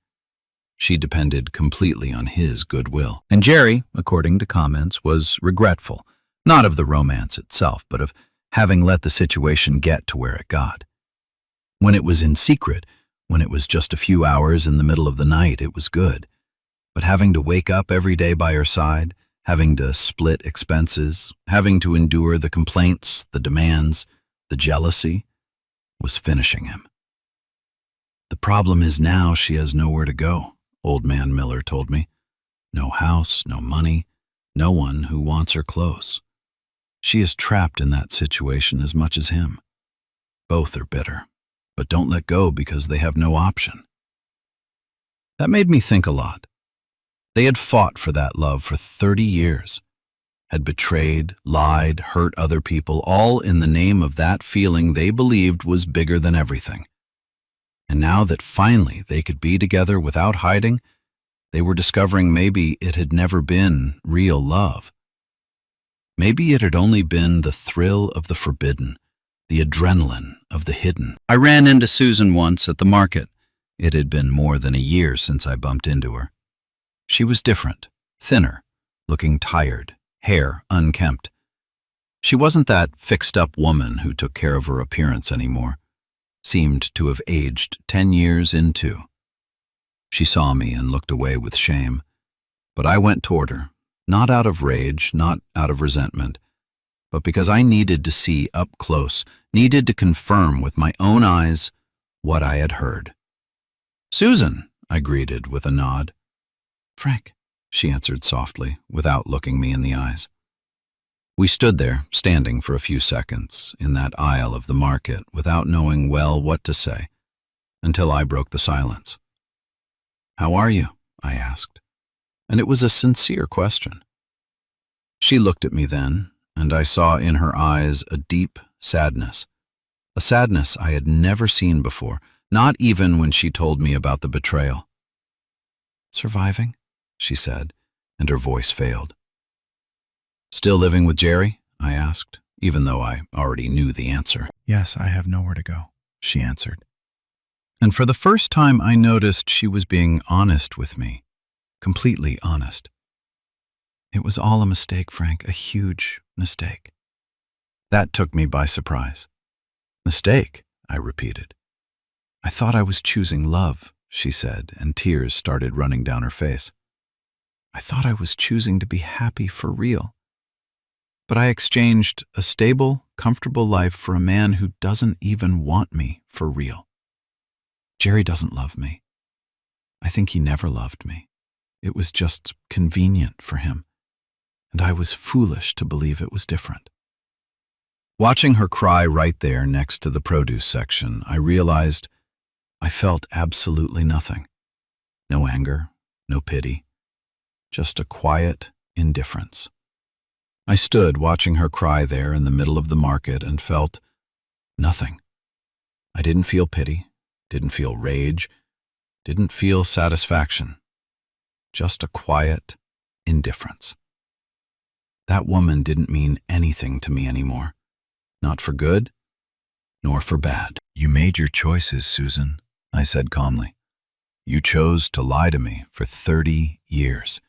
She depended completely on his goodwill. And Jerry, according to comments, was regretful, not of the romance itself, but of having let the situation get to where it got. When it was in secret, when it was just a few hours in the middle of the night, it was good. But having to wake up every day by her side, having to split expenses, having to endure the complaints, the demands, the jealousy, was finishing him. "The problem is now she has nowhere to go," Old Man Miller told me. "No house, no money, no one who wants her close. She is trapped in that situation as much as him. Both are bitter, but don't let go because they have no option." That made me think a lot. They had fought for that love for 30 years, had betrayed, lied, hurt other people, all in the name of that feeling they believed was bigger than everything. And now that finally they could be together without hiding, they were discovering maybe it had never been real love. Maybe it had only been the thrill of the forbidden, the adrenaline of the hidden. I ran into Susan once at the market. It had been more than a year since I bumped into her. She was different, thinner, looking tired, hair unkempt. She wasn't that fixed-up woman who took care of her appearance anymore. Seemed to have aged 10 years in two. She saw me and looked away with shame, but I went toward her, not out of rage, not out of resentment, but because I needed to see up close, needed to confirm with my own eyes what I had heard. "Susan," I greeted with a nod. "Frank," she answered softly, without looking me in the eyes. We stood there, standing for a few seconds, in that aisle of the market, without knowing well what to say, until I broke the silence. "How are you?" I asked, and it was a sincere question. She looked at me then, and I saw in her eyes a deep sadness, a sadness I had never seen before, not even when she told me about the betrayal. "Surviving," she said, and her voice failed. "Still living with Jerry?" I asked, even though I already knew the answer. "Yes, I have nowhere to go," she answered. And for the first time I noticed she was being honest with me, completely honest. "It was all a mistake, Frank, a huge mistake." That took me by surprise. "Mistake?" I repeated. "I thought I was choosing love," she said, and tears started running down her face. "I thought I was choosing to be happy for real. But I exchanged a stable, comfortable life for a man who doesn't even want me for real. Jerry doesn't love me. I think he never loved me. It was just convenient for him, and I was foolish to believe it was different." Watching her cry right there next to the produce section, I realized I felt absolutely nothing. No anger, no pity, just a quiet indifference. I stood watching her cry there in the middle of the market and felt nothing. I didn't feel pity, didn't feel rage, didn't feel satisfaction. Just a quiet indifference. That woman didn't mean anything to me anymore. Not for good, nor for bad. You made your choices, Susan, I said calmly. You chose to lie to me for 30 years.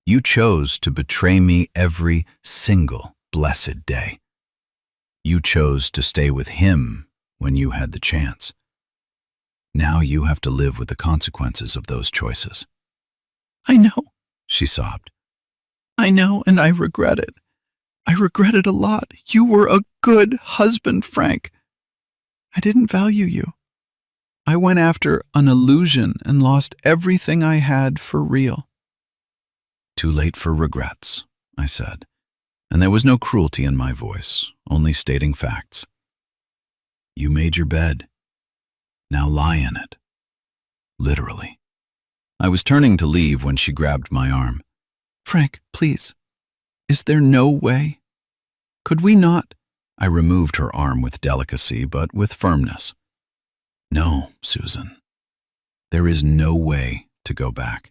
You chose to betray me every single blessed day. You chose to stay with him when you had the chance. Now you have to live with the consequences of those choices. I know, She sobbed. I know, and I regret it. I regret it a lot. You were a good husband, Frank. I didn't value you. I went after an illusion and lost everything I had for real. Too late for regrets, I said, and there was no cruelty in my voice, only stating facts. You made your bed. Now lie in it. Literally. I was turning to leave when she grabbed my arm. Frank, please. Is there no way? Could we not? I removed her arm with delicacy, but with firmness. No, Susan. There is no way to go back.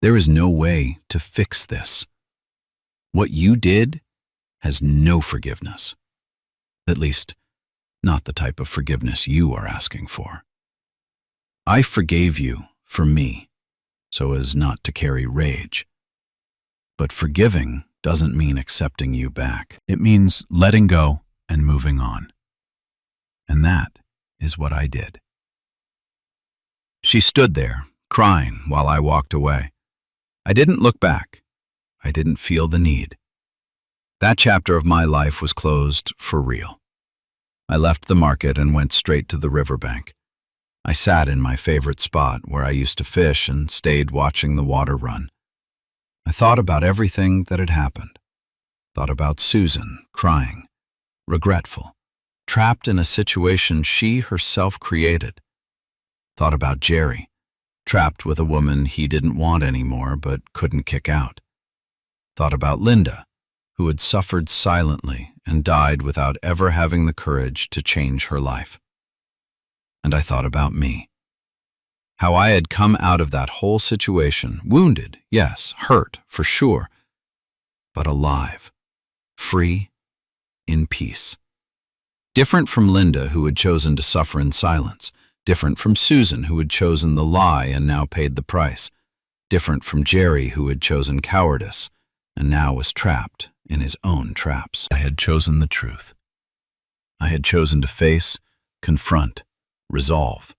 There is no way to fix this. What you did has no forgiveness. At least, not the type of forgiveness you are asking for. I forgave you for me, so as not to carry rage. But forgiving doesn't mean accepting you back. It means letting go and moving on. And that is what I did. She stood there, crying while I walked away. I didn't look back. I didn't feel the need. That chapter of my life was closed for real. I left the market and went straight to the riverbank. I sat in my favorite spot where I used to fish and stayed watching the water run. I thought about everything that had happened. Thought about Susan, crying, regretful, trapped in a situation she herself created. Thought about Jerry, trapped with a woman he didn't want anymore but couldn't kick out. Thought about Linda, who had suffered silently and died without ever having the courage to change her life. And I thought about me. How I had come out of that whole situation, wounded, yes, hurt, for sure, but alive, free, in peace. Different from Linda, who had chosen to suffer in silence. Different from Susan, who had chosen the lie and now paid the price. Different from Jerry, who had chosen cowardice and now was trapped in his own traps. I had chosen the truth. I had chosen to face, confront, resolve.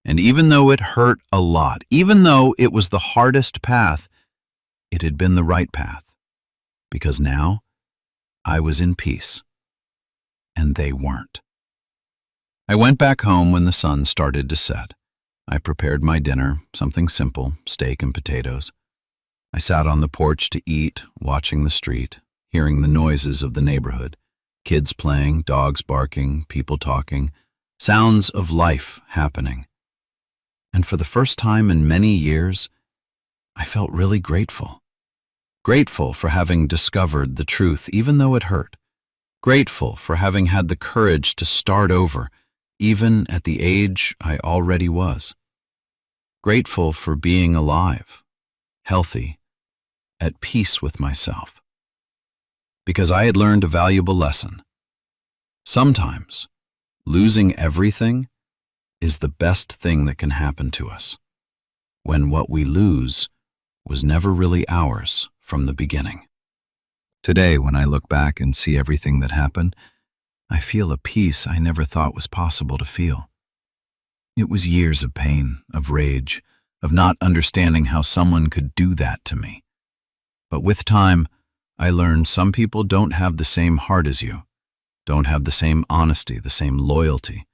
And even though it hurt a lot, even though it was the hardest path, it had been the right path. Because now, I was in peace. And they weren't. I went back home when the sun started to set. I prepared my dinner, something simple, steak and potatoes. I sat on the porch to eat, watching the street, hearing the noises of the neighborhood, kids playing, dogs barking, people talking, sounds of life happening. And for the first time in many years, I felt really grateful. Grateful for having discovered the truth, even though it hurt. Grateful for having had the courage to start over, even at the age I already was. Grateful for being alive, healthy, at peace with myself. Because I had learned a valuable lesson. Sometimes, losing everything is the best thing that can happen to us, when what we lose was never really ours from the beginning. Today, when I look back and see everything that happened, I feel a peace I never thought was possible to feel. It was years of pain, of rage, of not understanding how someone could do that to me. But with time, I learned some people don't have the same heart as you, don't have the same honesty, the same loyalty,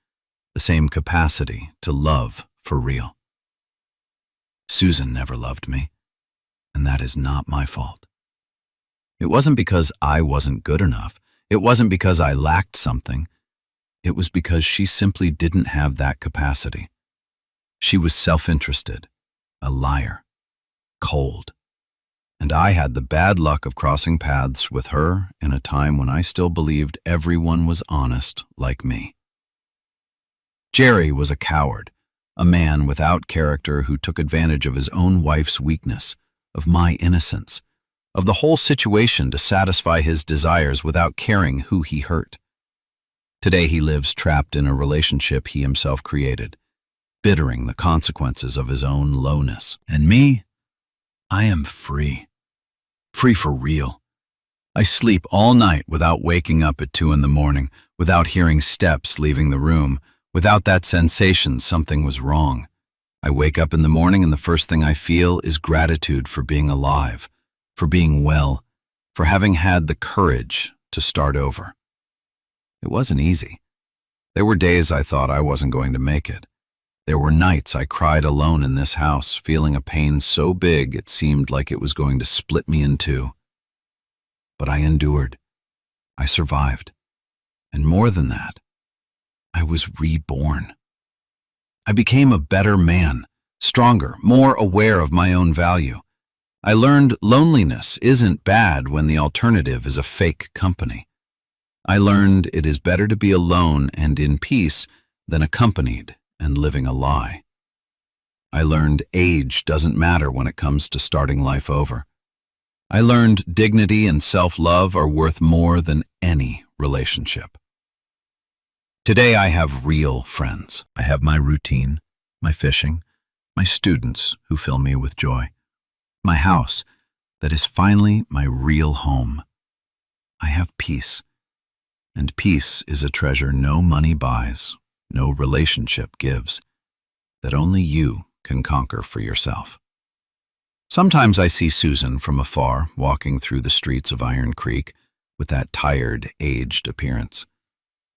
the same capacity to love for real. Susan never loved me, and that is not my fault. It wasn't because I wasn't good enough. It wasn't because I lacked something. It was because she simply didn't have that capacity. She was self-interested, a liar, cold. And I had the bad luck of crossing paths with her in a time when I still believed everyone was honest like me. Jerry was a coward, a man without character who took advantage of his own wife's weakness, of my innocence, of the whole situation to satisfy his desires without caring who he hurt. Today he lives trapped in a relationship he himself created, bittering the consequences of his own lowness. And me? I am free. Free for real. I sleep all night without waking up at 2 in the morning, without hearing steps leaving the room, without that sensation something was wrong. I wake up in the morning and the first thing I feel is gratitude for being alive, for being well, for having had the courage to start over. It wasn't easy. There were days I thought I wasn't going to make it. There were nights I cried alone in this house, feeling a pain so big it seemed like it was going to split me in two. But I endured. I survived. And more than that, I was reborn. I became a better man, stronger, more aware of my own value. I learned loneliness isn't bad when the alternative is a fake company. I learned it is better to be alone and in peace than accompanied and living a lie. I learned age doesn't matter when it comes to starting life over. I learned dignity and self-love are worth more than any relationship. Today I have real friends. I have my routine, my fishing, my students who fill me with joy, my house that is finally my real home. I have peace, and peace is a treasure no money buys, no relationship gives, that only you can conquer for yourself. Sometimes I see Susan from afar walking through the streets of Iron Creek with that tired, aged appearance.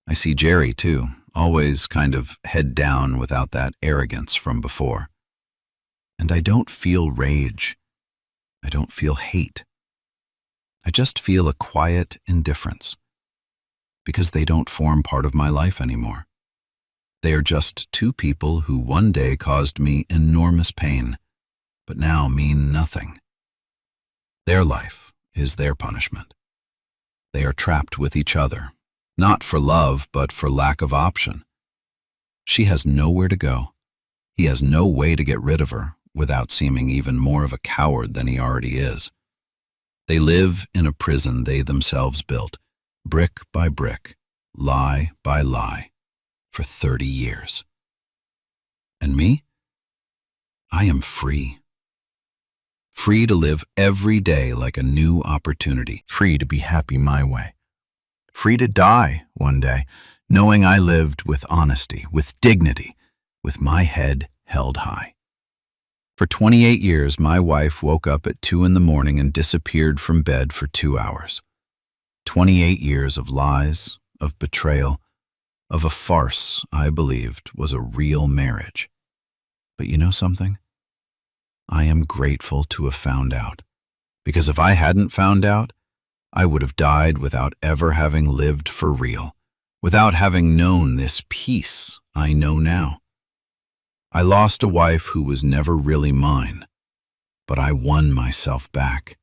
I see Jerry, too, always kind of head down without that arrogance from before. And I don't feel rage. I don't feel hate. I just feel a quiet indifference, because they don't form part of my life anymore. They are just two people who one day caused me enormous pain, but now mean nothing. Their life is their punishment. They are trapped with each other, not for love, but for lack of option. She has nowhere to go. He has no way to get rid of her without seeming even more of a coward than he already is. They live in a prison they themselves built, brick by brick, lie by lie, for 30 years. And me? I am free. Free to live every day like a new opportunity. Free to be happy my way. Free to die one day, knowing I lived with honesty, with dignity, with my head held high. For 28 years, my wife woke up at 2 in the morning and disappeared from bed for 2 hours. 28 years of lies, of betrayal, of a farce I believed was a real marriage. But you know something? I am grateful to have found out, because if I hadn't found out, I would have died without ever having lived for real, without having known this peace I know now. I lost a wife who was never really mine, but I won myself back,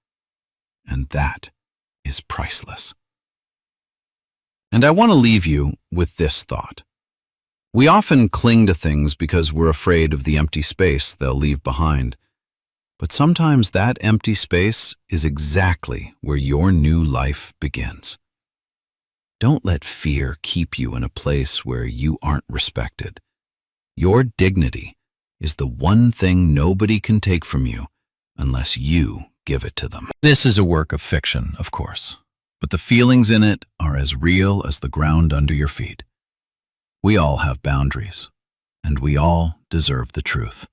and that is priceless. And I want to leave you with this thought. We often cling to things because we're afraid of the empty space they'll leave behind. But sometimes that empty space is exactly where your new life begins. Don't let fear keep you in a place where you aren't respected. Your dignity is the one thing nobody can take from you unless you give it to them. This is a work of fiction, of course, but the feelings in it are as real as the ground under your feet. We all have boundaries, and we all deserve the truth.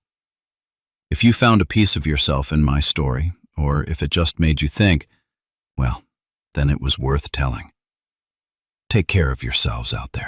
If you found a piece of yourself in my story, or if it just made you think, well, then it was worth telling. Take care of yourselves out there.